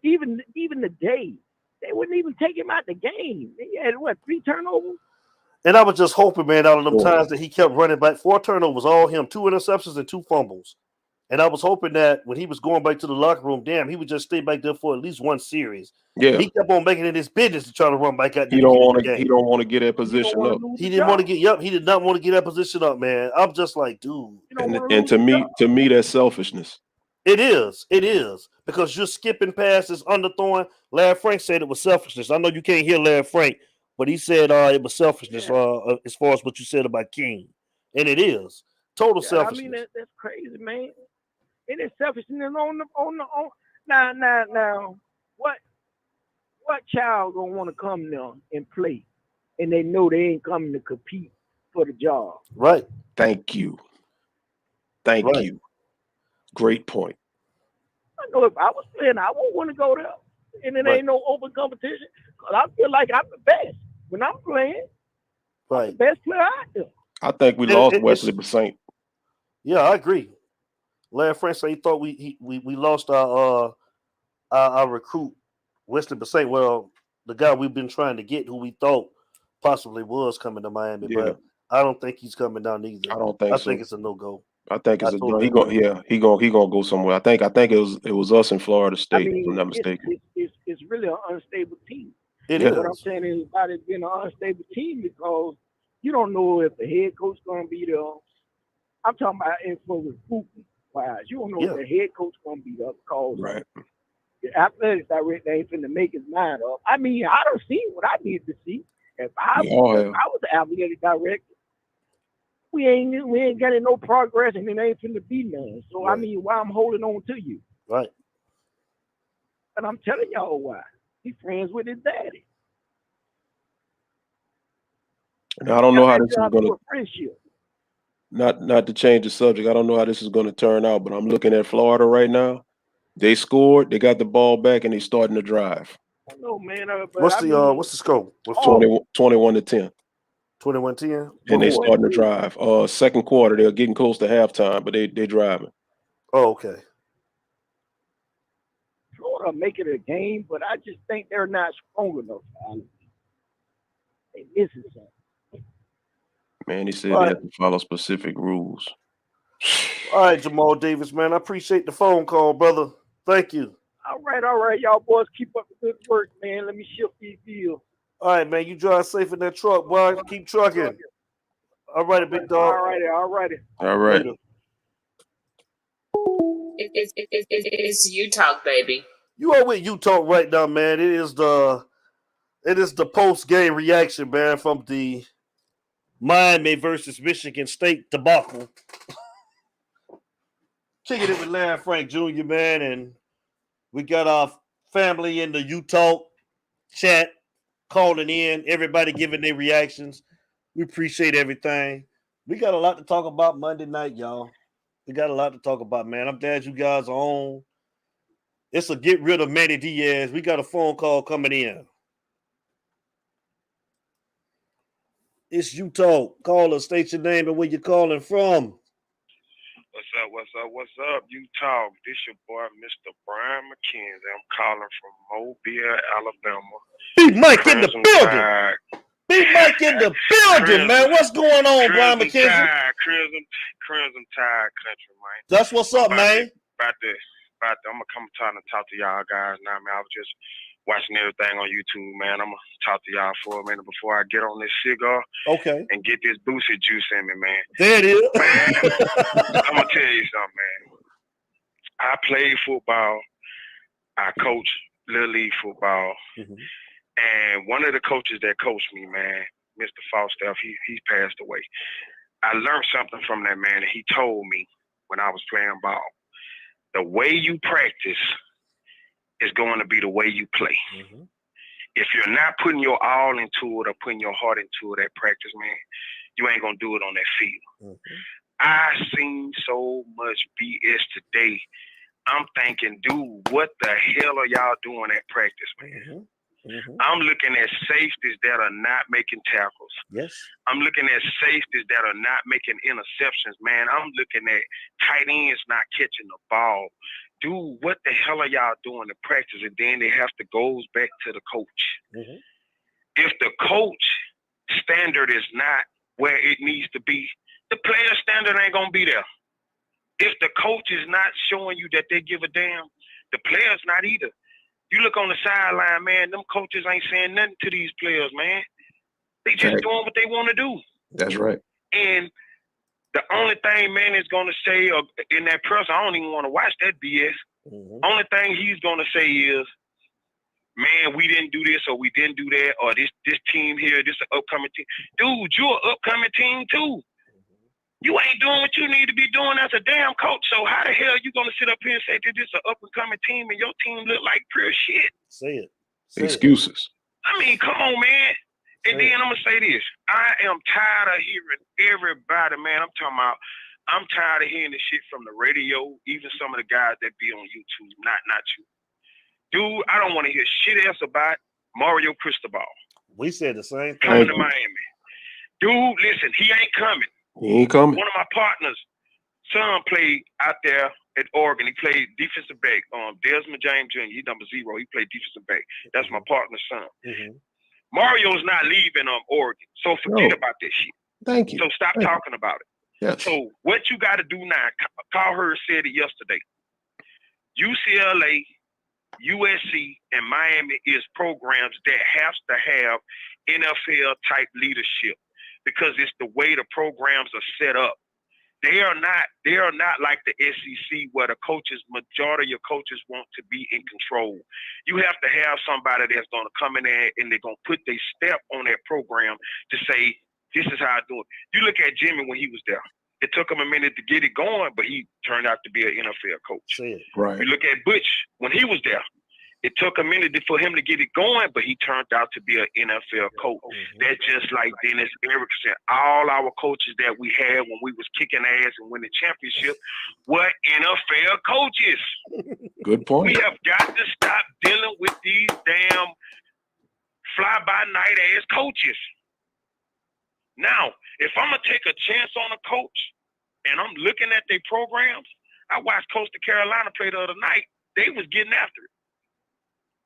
even the day they wouldn't even take him out the game. They had 3 turnovers. And I was just hoping, man, out of them times that he kept running back, 4 turnovers, all him, 2 interceptions and 2 fumbles. And I was hoping that when he was going back to the locker room, he would just stay back there for at least one series. Yeah. He kept on making it his business to try to run back out there. He don't want to get that position up. He didn't want to get he did not want to get that position up, man. I'm just like, dude. And to me, that's selfishness. It is. Because you're skipping passes, underthrowing. Larry Frank said it was selfishness. I know you can't hear Larry Frank, but he said it was selfishness as far as what you said about King. And it is. Total selfishness. I mean, that's crazy, man. And it's selfishness on now. What child gonna want to come there and play, and they know they ain't coming to compete for the job? Right. Thank you. Great point. I know if I was playing, I wouldn't want to go there, and it ain't no open competition. Cause I feel like I'm the best when I'm playing. Right. I'm the best player out there. I think we lost Wesley Bassint. Yeah, I agree. Larry Frank said he thought we lost our recruit, Wesley Bassint. Well, the guy we've been trying to get, who we thought possibly was coming to Miami, but I don't think he's coming down either. I don't think so. I think it's a no-go. I think it's he gonna go somewhere. I think it was us in Florida State, if I'm not mistaken. It's really an unstable team. It is. What I'm saying is about it being an unstable team because you don't know if the head coach gonna be there. I'm talking about for recruiting wise. You don't know if the head coach gonna be there because the athletics director ain't finna make his mind up. I mean, I don't see what I need to see. If I was the athletic director, we ain't getting no progress and it ain't finna be none. So I mean, why I'm holding on to you? Right. And I'm telling y'all why. He's friends with his daddy. And I don't know how this is gonna friendship. Not to change the subject. I don't know how this is going to turn out, but I'm looking at Florida right now. They scored, they got the ball back, and they're starting to drive. I know, man. What's the score? 21-10. 21-10? And they starting to drive. Second quarter, they're getting close to halftime, but they driving. Oh, okay. Florida make it a game, but I just think they're not strong enough. They missing something. Man, he said they have to follow specific rules. All right, Jamal Davis, man. I appreciate the phone call, brother. Thank you. All right. Y'all boys keep up the good work, man. Let me shift these deals. All right, man. You drive safe in that truck, boy. Keep trucking. All right, big dog. All righty. All right. Later. It's you talk, baby. You are with you talk right now, man. It is the post game reaction, man, from the Miami versus Michigan State debacle. Kicking it with Larry Frank Jr., man, and we got our family in the Utah chat calling in. Everybody giving their reactions. We appreciate everything. We got a lot to talk about Monday night, y'all. We got a lot to talk about, man. I'm glad you guys are on. It's a get rid of Manny Diaz. We got a phone call coming in. It's Utah. Call us, state your name and where you're calling from. What's up? You talk. This your boy, Mr. Brian McKenzie. I'm calling from Mobile, Alabama. Big Mike in the building. Big Mike in the building, man. What's going on, Brian McKenzie? Crimson Tide country, man. That's what's up, man. I'm gonna come trying to talk to y'all guys now, man. I was just watching everything on YouTube, man. I'm gonna talk to y'all for a minute before I get on this cigar. Okay. And get this Boosie juice in me, man. There it is. Man, I'm gonna tell you something, man. I played football. I coached Little League football. Mm-hmm. And one of the coaches that coached me, man, Mr. Falstaff, he passed away. I learned something from that man, and he told me when I was playing ball, the way you practice is going to be the way you play. Mm-hmm. If you're not putting your all into it or putting your heart into it at practice, man, you ain't going to do it on that field. Mm-hmm. I seen so much BS today. I'm thinking, dude, what the hell are y'all doing at practice, man? Mm-hmm. Mm-hmm. I'm looking at safeties that are not making tackles. Yes. I'm looking at safeties that are not making interceptions, man. I'm looking at tight ends not catching the ball. Dude, what the hell are y'all doing in practice? And then it has to goes back to the coach. Mm-hmm. If the coach standard is not where it needs to be, the player standard ain't gonna be there. If the coach is not showing you that they give a damn, the player's not either. You look on the sideline, man, them coaches ain't saying nothing to these players, man. They just doing what they want to do. That's right. And the only thing, man, is going to say in that press, I don't even want to watch that BS. Mm-hmm. Only thing he's going to say is, man, we didn't do this or we didn't do that or this team here, this an upcoming team. Dude, you're an upcoming team too. You ain't doing what you need to be doing as a damn coach. So how the hell you gonna sit up here and say that this is an up and coming team and your team look like pure shit? Say it. Excuses. I mean, come on, man. And then I'm gonna say this. I am tired of hearing everybody, man. I'm tired of hearing this shit from the radio, even some of the guys that be on YouTube. Not you. Dude, I don't want to hear shit else about Mario Cristobal. We said the same thing. Coming to Miami. Dude, listen, he ain't coming. He ain't coming. One of my partners' son played out there at Oregon. He played defensive back. Desmond James Jr., he's number 0. He played defensive back. That's my partner's son. Mm-hmm. Mario's not leaving Oregon, so forget about this shit. Thank you. So stop talking about it. Yes. So what you got to do now, Carl Hurd said it yesterday, UCLA, USC, and Miami is programs that have to have NFL-type leadership. Because it's the way the programs are set up. They are not like the SEC where the majority of coaches want to be in control. You have to have somebody that's going to come in there and they're going to put their step on that program to say, this is how I do it. You look at Jimmy when he was there. It took him a minute to get it going, but he turned out to be an NFL coach. Right. You look at Butch when he was there. It took a minute for him to get it going, but he turned out to be an NFL coach. Mm-hmm. That's just like Dennis Erickson. All our coaches that we had when we was kicking ass and winning championship were NFL coaches. Good point. We have got to stop dealing with these damn fly-by-night ass coaches. Now, if I'm going to take a chance on a coach and I'm looking at their programs, I watched Coastal Carolina play the other night. They was getting after it.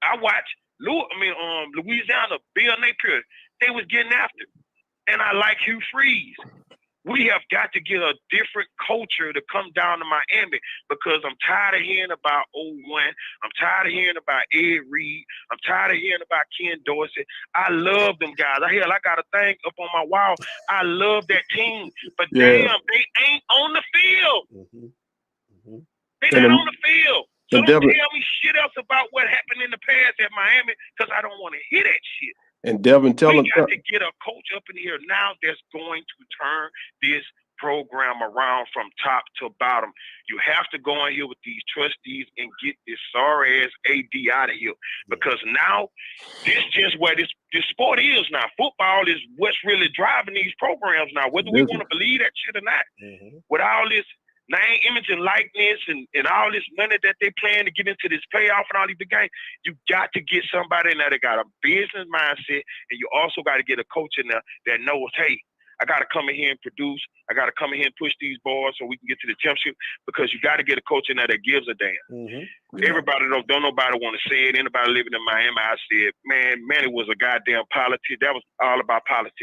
I watched Louisiana, Bill Napier. They was getting after it. And I like Hugh Freeze. We have got to get a different culture to come down to Miami because I'm tired of hearing about 01. I'm tired of hearing about Ed Reed. I'm tired of hearing about Ken Dorsey. I love them guys. I got a thing up on my wall. I love that team. But damn, they ain't on the field. Mm-hmm. Mm-hmm. They're not on the field. So don't Devin, tell me shit else about what happened in the past at Miami, because I don't want to hear that shit. And Devin, we got to get a coach up in here now that's going to turn this program around from top to bottom. You have to go in here with these trustees and get this sorry ass AD out of here, because now this just where this sport is now. Football is what's really driving these programs now, whether we want to believe that shit or not. With all this name, image, and likeness, and all this money that they plan to get into this playoff and all these big games, you got to get somebody in there that got a business mindset, and you also got to get a coach in there that knows, hey, I got to come in here and produce. I got to come in here and push these boys so we can get to the championship, because you got to get a coach in there that gives a damn. Everybody don't nobody want to say it. Anybody living in Miami, I said, man, Manny was a goddamn politics. That was all about politics.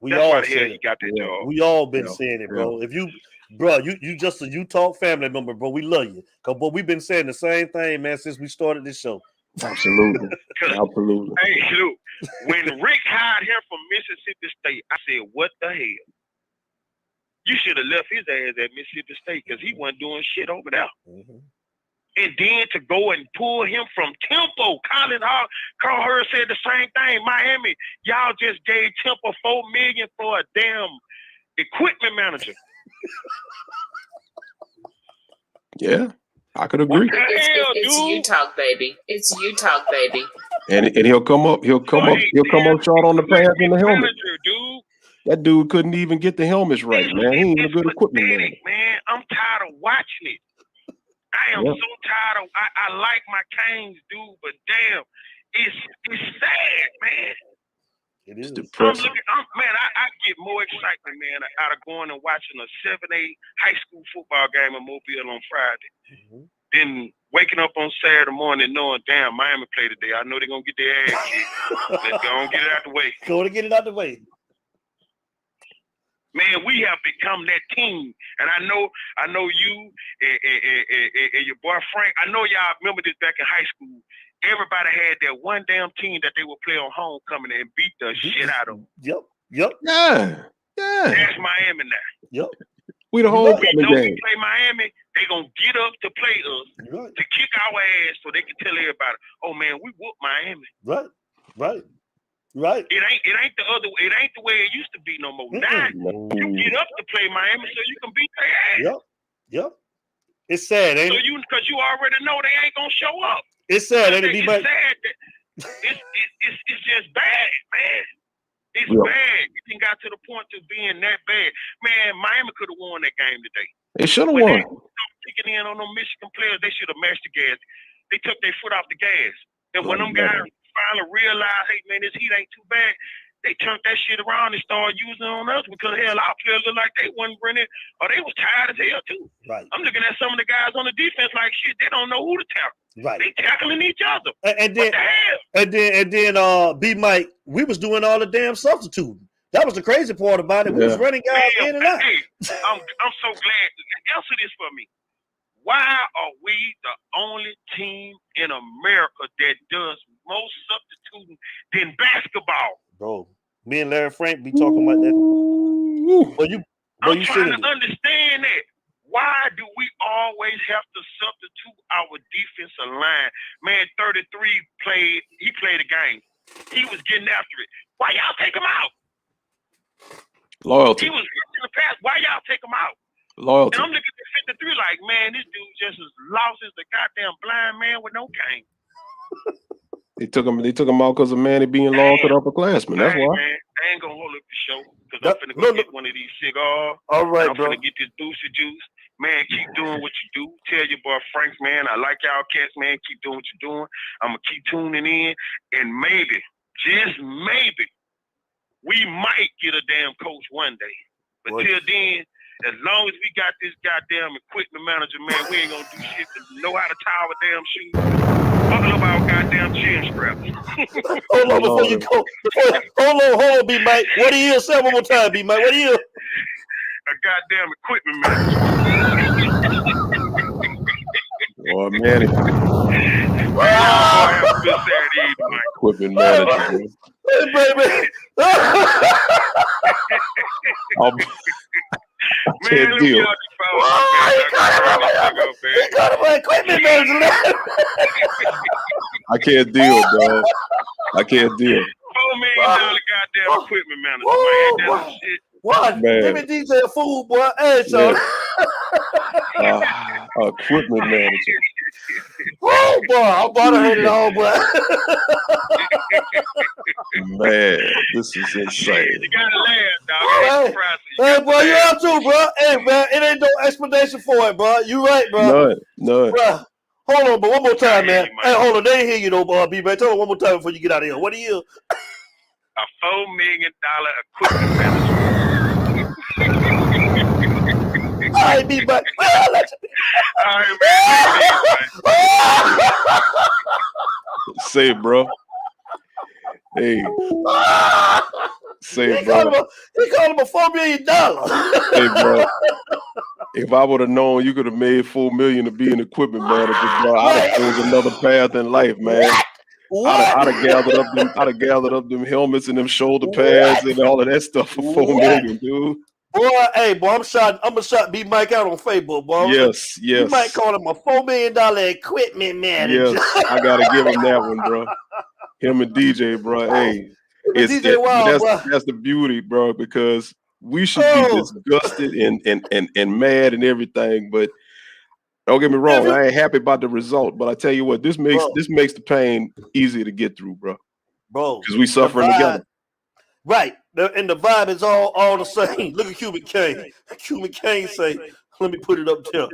That's why the hell he got that job. We all been saying it, bro. If you, bro, you just a Utah family member, bro. We love you, cause but we've been saying the same thing, man, since we started this show. Absolutely, absolutely. Hey, look, when Rick hired him from Mississippi State, I said, what the hell? You should have left his ass at Mississippi State, because he wasn't doing shit over there. And then to go and pull him from Temple, Carl Hurd said the same thing. Miami, y'all just gave Temple $4 million for a damn equipment manager. Yeah, I could agree. It's Utah, baby. It's Utah, baby. And he'll come up short on the pads and the helmet. Dude. That dude couldn't even get the helmets right, man. He ain't even a good equipment manager. Man, I'm tired of watching it. I am so tired of. I like my Canes, dude, but damn, it's sad, man. It is depressing. I get more excitement, man, out of going and watching a 7A high school football game in Mobile on Friday than waking up on Saturday morning knowing, damn, Miami play today. I know they're gonna get their ass kicked. Let's go and get it out the way. Go to get it out the way. Man, we have become that team, and I know you and your boy Frank. I know y'all remember this back in high school. Everybody had that one damn team that they would play on homecoming and beat the shit out of them. Yep. Yeah. That's Miami now. Yep. We the homecoming game. We play Miami, they gonna get up to play us to kick our ass so they can tell everybody, oh man, we whooped Miami. Right. It ain't the other. It ain't the way it used to be no more. Now you get up to play Miami so you can beat their ass. Yep. It's sad, ain't it? Because you already know they ain't gonna show up. It's sad, ain't it? It's sad that it's just bad, man. It's bad. It got to the point of being that bad. Man, Miami could have won that game today. They should have won. Kicking in on them Michigan players, they should have mashed the gas. They took their foot off the gas. And when them guys finally realized, hey man, this heat ain't too bad, they turned that shit around and started using it on us, because hell, our players look like they wasn't running, or they was tired as hell too. Right. I'm looking at some of the guys on the defense like shit, they don't know who to tackle. Right. They tackling each other. And then B Mike, we was doing all the damn substituting. That was the crazy part about it. We was running guys in and out. Hey, I'm so glad. Answer this for me. Why are we the only team in America that does more substituting than basketball? Bro, me and Larry Frank be talking about that. I'm trying to understand that. Why do we always have to substitute our defensive line? Man, 33 played a game. He was getting after it. Why y'all take him out? Loyalty. He was in the past. Why y'all take him out? Loyalty. And I'm looking at 53 like, man, this dude just as lost as the goddamn blind man with no cane. They took him out because of Manny being lost to the upperclassmen. That's why. Man, I ain't gonna hold up the show because I'm finna go get one of these cigars. All right, I'm finna get this Deuce juice. Man, keep doing what you do. Tell your boy Frank, man, I like y'all cats, man. Keep doing what you're doing. I'm gonna keep tuning in, and maybe, just maybe, we might get a damn coach one day. But till then, as long as we got this goddamn equipment manager, man, we ain't gonna do shit to know how to tie our damn shoes. Buckle up our goddamn chin straps. Hold on before you go. Hold on, B Mike. What do you say one more time, B Mike? What do you? A goddamn equipment manager. Boy, Manny. Equipment manager. Hey, baby. Man, let me out this He got him an equipment manager. I can't deal, dog. I can't deal. $4 million goddamn equipment manager, man. Ain't that some shit? What? Give me DJ a fool, boy. Hey, Sean. Equipment manager. Oh, boy. I'm about to hate it all, boy. Man, this is insane. You gotta laugh, dog. Hey, boy, you out too, bro. Hey, man, it ain't no explanation for it, bro. You right, bro. None. Bro, hold on, but one more time, man. Hey, hold on. They ain't hear you, though, B-Man. Tell them one more time before you get out of here. What are you? A $4 million equipment manager. All right, B-Man. Well, let you be. All right, man. Say it, bro. Hey. Say it, bro. He called him a $4 million. Hey, bro. If I would have known you could have made $4 million to be an equipment manager, bro, I'd have chose another path in life, man. I'd have gathered up them helmets and them shoulder pads and all of that stuff for $4 million, dude. Boy, hey, boy, I'm gonna shot B Mike out on Facebook, boy. Yes. You might call him a $4 million equipment manager. Yes, I gotta give him that one, bro. Him and DJ, bro. Hey, that's the beauty, bro, because we should be disgusted and mad and everything, but don't get me wrong, I ain't happy about the result. But I tell you what, this makes the pain easier to get through, bro. Because we suffering together. Right. And the vibe is all the same. Look at Cuban Kane. Cuban Kane say, let me put it up there.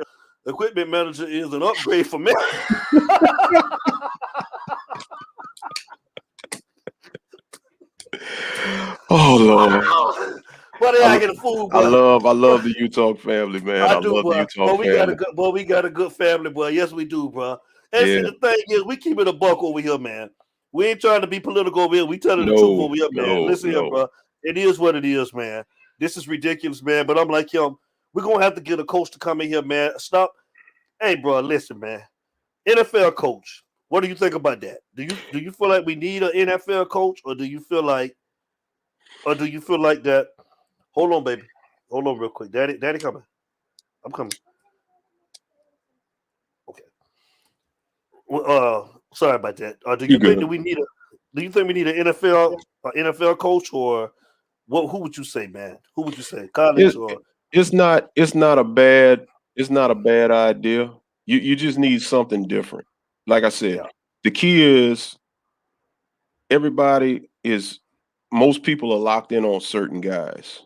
The equipment manager is an upgrade for me. Oh Lord. But I get a fool, boy. I love the U-Talk family, man. I love the U-Talk family. We got a good family, boy. Yes, we do, bro. And see, the thing is, we keep it a buck over here, man. We ain't trying to be political over here. We telling the truth over here, man. Listen here, bro. It is what it is, man. This is ridiculous, man. But I'm like, yo, we're gonna have to get a coach to come in here, man. Stop. Hey, bro, listen, man. NFL coach. What do you think about that? Do you feel like we need an NFL coach, or do you feel like that? Hold on, baby. Hold on, real quick. Daddy coming. I'm coming. Okay. Well, sorry about that. Do you think we need an NFL coach, or what? Who would you say, man? Who would you say? College or? It's not a bad idea. You just need something different. Like I said, the key is most people are locked in on certain guys.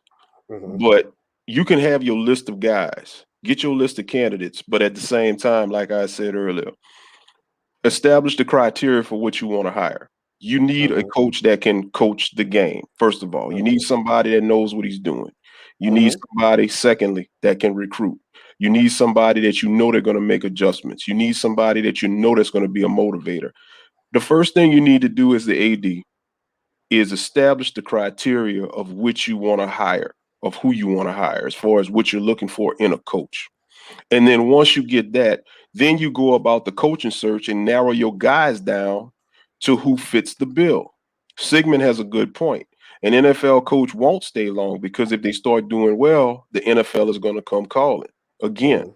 Mm-hmm. But you can have your list of guys, get your list of candidates, but at the same time, like I said earlier, establish the criteria for what you want to hire. You need a coach that can coach the game, first of all. You need somebody that knows what he's doing. You need somebody, secondly, that can recruit. You need somebody that you know they're going to make adjustments. You need somebody that you know that's going to be a motivator. The first thing you need to do as the AD is establish the criteria of which you want to hire, of who you want to hire, as far as what you're looking for in a coach. And then once you get that, then you go about the coaching search and narrow your guys down to who fits the bill. Sigmund has a good point. An NFL coach won't stay long because if they start doing well, the NFL is going to come calling again,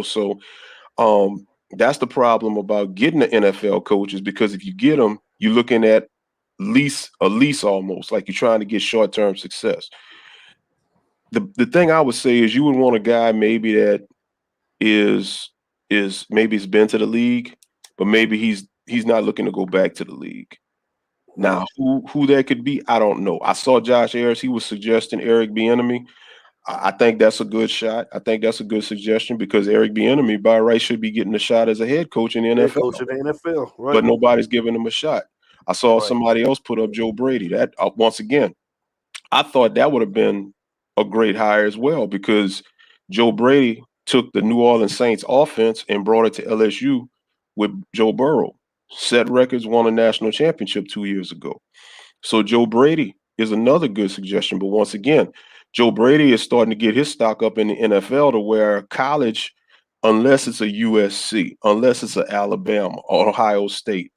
so that's the problem about getting an NFL coach, is because if you get them, you're looking at a lease almost, like you're trying to get short-term success. The thing I would say is you would want a guy maybe that is maybe he's been to the league, but maybe he's not looking to go back to the league. Now, who that could be, I don't know. I saw Josh Ayers. He was suggesting Eric Bieniemy. I think that's a good shot. I think that's a good suggestion because Eric Bieniemy, by right, should be getting a shot as a head coach in the NFL. Coach in the NFL, right? But nobody's giving him a shot. I saw somebody else put up Joe Brady. That once again, I thought that would have been a great hire as well, because Joe Brady took the New Orleans Saints offense and brought it to LSU with Joe Burrow. Set records, won a national championship 2 years ago. So Joe Brady is another good suggestion. But once again, Joe Brady is starting to get his stock up in the NFL to where college, unless it's a USC, unless it's an Alabama or Ohio State,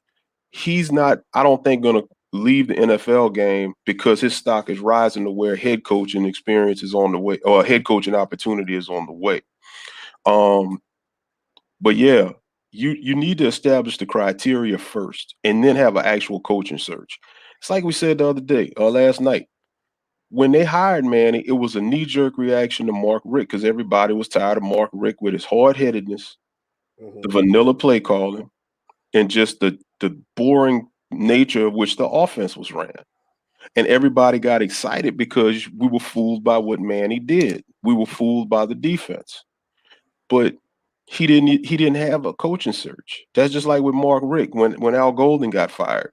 he's not, I don't think, going to leave the NFL game because his stock is rising to where head coaching experience is on the way, or head coaching opportunity is on the way. But yeah, you need to establish the criteria first and then have an actual coaching search. It's like we said the other day or last night. When they hired Manny, it was a knee-jerk reaction to Mark Richt because everybody was tired of Mark Richt with his hard-headedness, the vanilla play calling, and just the boring nature of which the offense was ran. And everybody got excited because we were fooled by what Manny did. We were fooled by the defense. But he didn't have a coaching search. That's just like with Mark Richt when Al Golden got fired.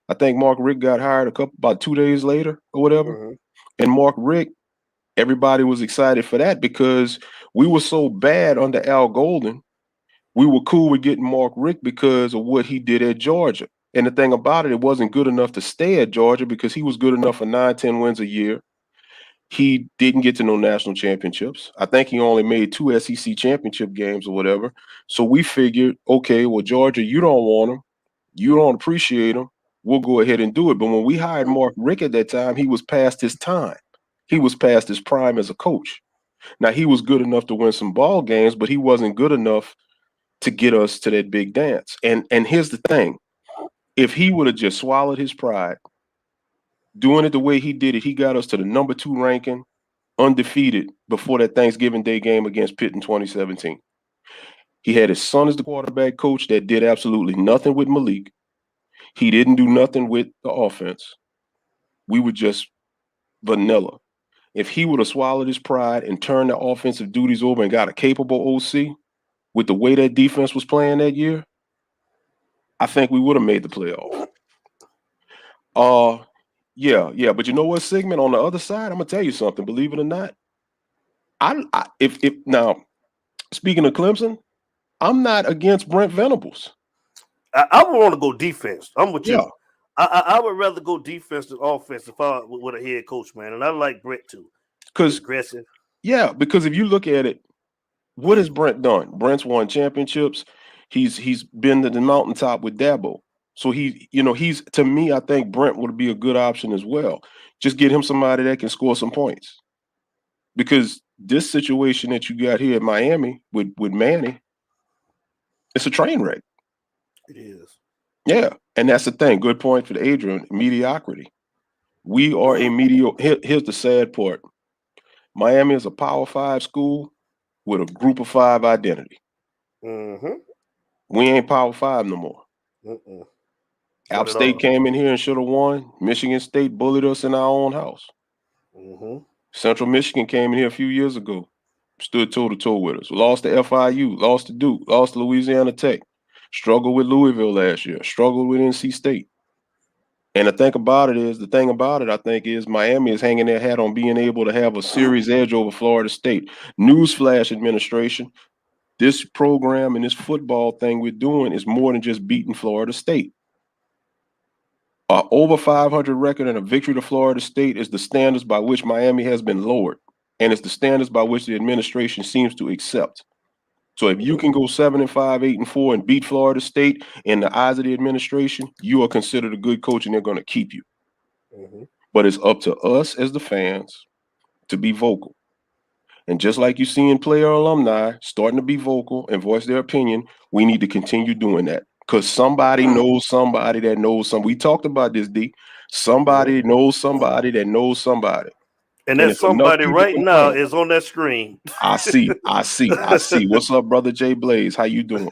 I think Mark Richt got hired about 2 days later or whatever. And Mark Richt, everybody was excited for that because we were so bad under Al Golden. We were cool with getting Mark Richt because of what he did at Georgia. And the thing about it wasn't good enough to stay at Georgia because he was good enough for 9-10 wins a year. He didn't get to no national championships. I think he only made 2 SEC championship games or whatever. So we figured, okay, well, Georgia, you don't want him. You don't appreciate him. We'll go ahead and do it. But when we hired Mark Richt at that time, he was past his time. He was past his prime as a coach. Now, he was good enough to win some ball games, but he wasn't good enough to get us to that big dance. And here's the thing. If he would have just swallowed his pride, doing it the way he did it, he got us to the number 2 ranking, undefeated before that Thanksgiving Day game against Pitt in 2017. He had his son as the quarterback coach that did absolutely nothing with Malik. He didn't do nothing with the offense. We were just vanilla. If he would have swallowed his pride and turned the offensive duties over and got a capable OC with the way that defense was playing that year, I think we would have made the playoff. Yeah. But you know what, Sigmund? On the other side, I'm gonna tell you something. Believe it or not, if now speaking of Clemson, I'm not against Brent Venables. I would want to go defense. I'm with you. Yeah. I would rather go defense than offense if I with a head coach, man. And I like Brent too. Because aggressive. Yeah, because if you look at it, what has Brent done? Brent's won championships. He's been to the mountaintop with Dabo. So he's to me, I think Brent would be a good option as well. Just get him somebody that can score some points. Because this situation that you got here at Miami with Manny, it's a train wreck. It is. Yeah, and that's the thing. Good point for the Adrian. Mediocrity. We are a mediocre. Here's the sad part. Miami is a Power 5 school with a Group of 5 identity. We ain't Power 5 no more. App State came in here and should have won. Michigan State bullied us in our own house. Central Michigan came in here a few years ago, stood toe-to-toe with us. Lost to FIU, lost to Duke, lost to Louisiana Tech. Struggled with Louisville last year. Struggled with NC State. And the thing about it, I think, is Miami is hanging their hat on being able to have a series edge over Florida State. Newsflash, administration, this program and this football thing we're doing is more than just beating Florida State. Over 500 record and a victory to Florida State is the standards by which Miami has been lowered. And it's the standards by which the administration seems to accept. So if you can go 7-5, 8-4, and beat Florida State in the eyes of the administration, you are considered a good coach and they're going to keep you. But it's up to us as the fans to be vocal. And just like you see in player alumni starting to be vocal and voice their opinion, we need to continue doing that. Because somebody knows somebody that knows somebody. We talked about this, D. Somebody knows somebody that knows somebody. And that somebody right now is on that screen. I see. What's up, brother Jay Blaze? How you doing?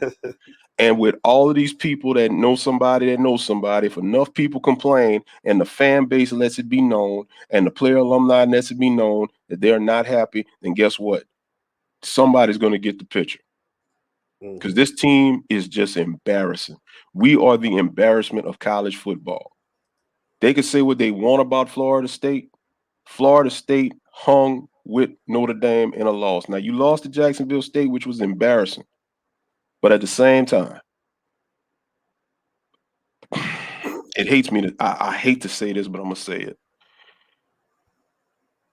And with all of these people that know somebody, if enough people complain and the fan base lets it be known and the player alumni lets it be known that they're not happy, then guess what? Somebody's going to get the picture. Because this team is just embarrassing. We are the embarrassment of college football. They can say what they want about Florida State. Florida State hung with Notre Dame in a loss. Now, you lost to Jacksonville State, which was embarrassing. But at the same time, it hates me I hate to say this, but I'm going to say it.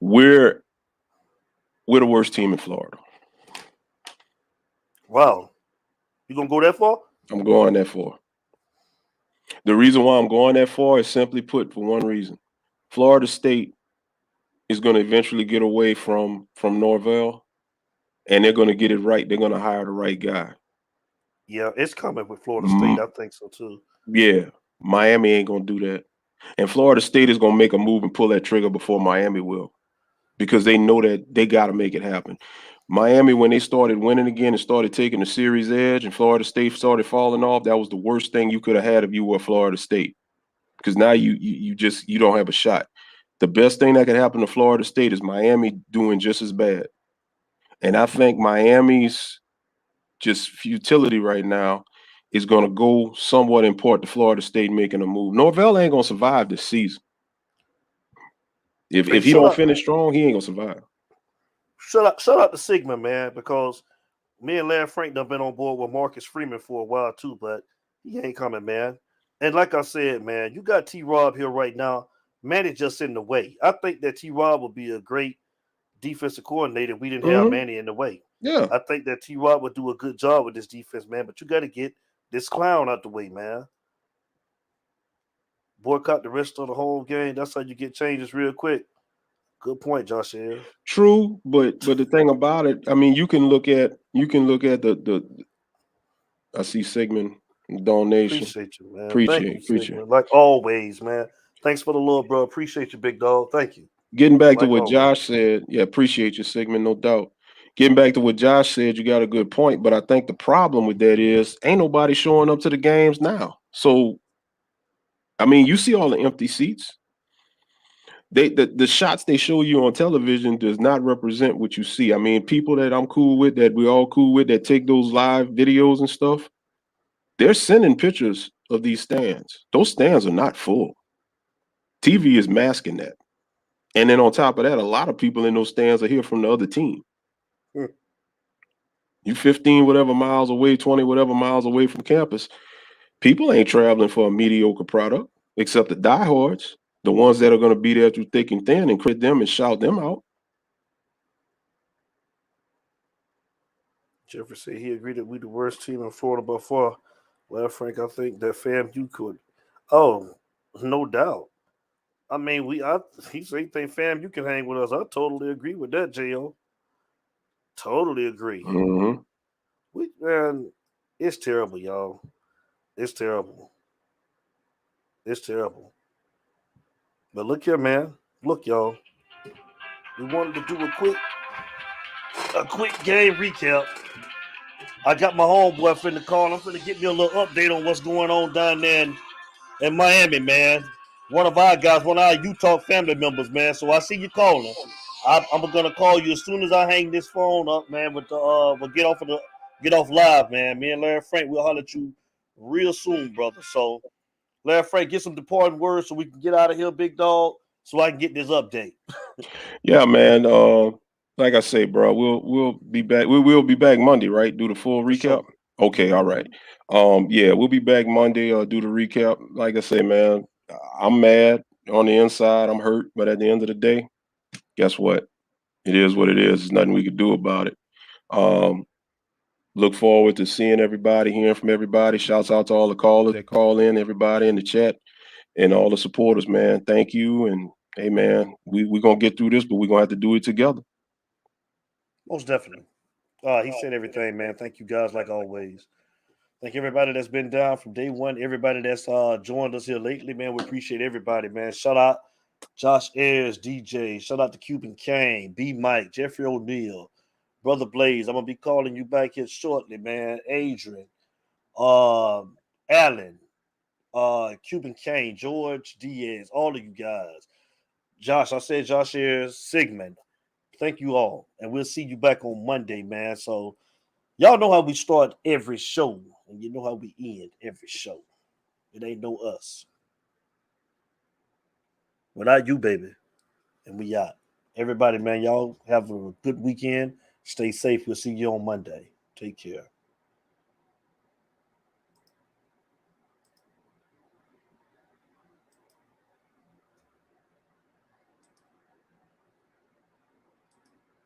We're the worst team in Florida. Wow. You going to go that far? I'm going that far. The reason why I'm going that far is simply put for one reason. Florida State is going to eventually get away from Norvell, and they're going to get it right. They're going to hire the right guy. Yeah, it's coming with Florida State. I think so too. Yeah, Miami ain't going to do that. And Florida State is going to make a move and pull that trigger before Miami will, because they know that they got to make it happen. Miami, when they started winning again and started taking the series edge, and Florida State started falling off, that was the worst thing you could have had if you were Florida State, because now you don't have a shot. The best thing that could happen to Florida State is Miami doing just as bad. And I think Miami's just futility right now is going to go somewhat important to Florida State making a move. Norvell ain't going to survive this season. If he don't finish strong, he ain't going to survive. Shout out to Sigma, man, because me and Larry Frank done been on board with Marcus Freeman for a while too, but he ain't coming, man. And like I said, man, you got T-Rob here right now. Manny just in the way. I think that T-Rob would be a great defensive coordinator if we didn't have Manny in the way. Yeah. I think that T-Rob would do a good job with this defense, man, but you got to get this clown out the way, man. Boycott the rest of the whole game. That's how you get changes real quick. Good point, Josh Ayers. True, but the thing about it, I mean, you can look at the I see Sigmund donation. Appreciate you, man. Appreciate you. Like always, man. Thanks for the love, bro. Appreciate you, big dog. Thank you. Getting back to what Josh said, yeah, appreciate you, Sigmund, no doubt. Getting back to what Josh said, you got a good point, but I think the problem with that is ain't nobody showing up to the games now. So, I mean, you see all the empty seats. The shots they show you on television does not represent what you see. I mean, people that I'm cool with, that we all cool with, that take those live videos and stuff, they're sending pictures of these stands. Those stands are not full. TV is masking that. And then on top of that, a lot of people in those stands are here from the other team. You 15 whatever miles away, 20 whatever miles away from campus. People ain't traveling for a mediocre product, except the diehards, the ones that are going to be there through thick and thin and crit them and shout them out. Jeffrey said he agreed that we the worst team in Florida by far. Well, Frank, I think that FAMU could. Oh, no doubt. I mean, he think FAMU can hang with us. I totally agree with that, J.O. Totally agree. Man, it's terrible, y'all. It's terrible. It's terrible. But look here, man. Look, y'all. We wanted to do a quick game recap. I got my homeboy finna call. I'm finna get me a little update on what's going on down there in Miami, man. One of our guys, one of our Utah family members, man. So I see you calling. I'm gonna call you as soon as I hang this phone up, man. We'll get off live, man. Me and Larry Frank, we'll holler at you real soon, brother. So Larry Frank, get some departing words so we can get out of here, big dog, so I can get this update. Yeah, man. Like I say, bro, we'll be back. We will be back Monday, right? Do the full recap. Sure. Okay, all right. Yeah, we'll be back Monday. Do the recap. Like I say, man, I'm mad on the inside. I'm hurt, but at the end of the day, guess what? It is what it is. There's nothing we can do about it. Look forward to seeing everybody, hearing from everybody. Shouts out to all the callers that call in, everybody in the chat, and all the supporters, man. Thank you. And hey, man, we're going to get through this, but we're going to have to do it together. Most definitely. He said everything, man. Thank you guys, like always. Thank everybody that's been down from day one. Everybody that's joined us here lately, man. We appreciate everybody, man. Shout out Josh Ayers, DJ. Shout out to Cuban Kane, B. Mike, Jeffrey O'Neal, Brother Blaze. I'm going to be calling you back here shortly, man. Adrian, Allen, Cuban Kane, George Diaz, all of you guys. Josh, I said Josh Ayers, Sigmund. Thank you all. And we'll see you back on Monday, man. So y'all know how we start every show, and you know how we end every show. It ain't no us. Without you, baby. And we out. Everybody, man, y'all have a good weekend. Stay safe. We'll see you on Monday. Take care.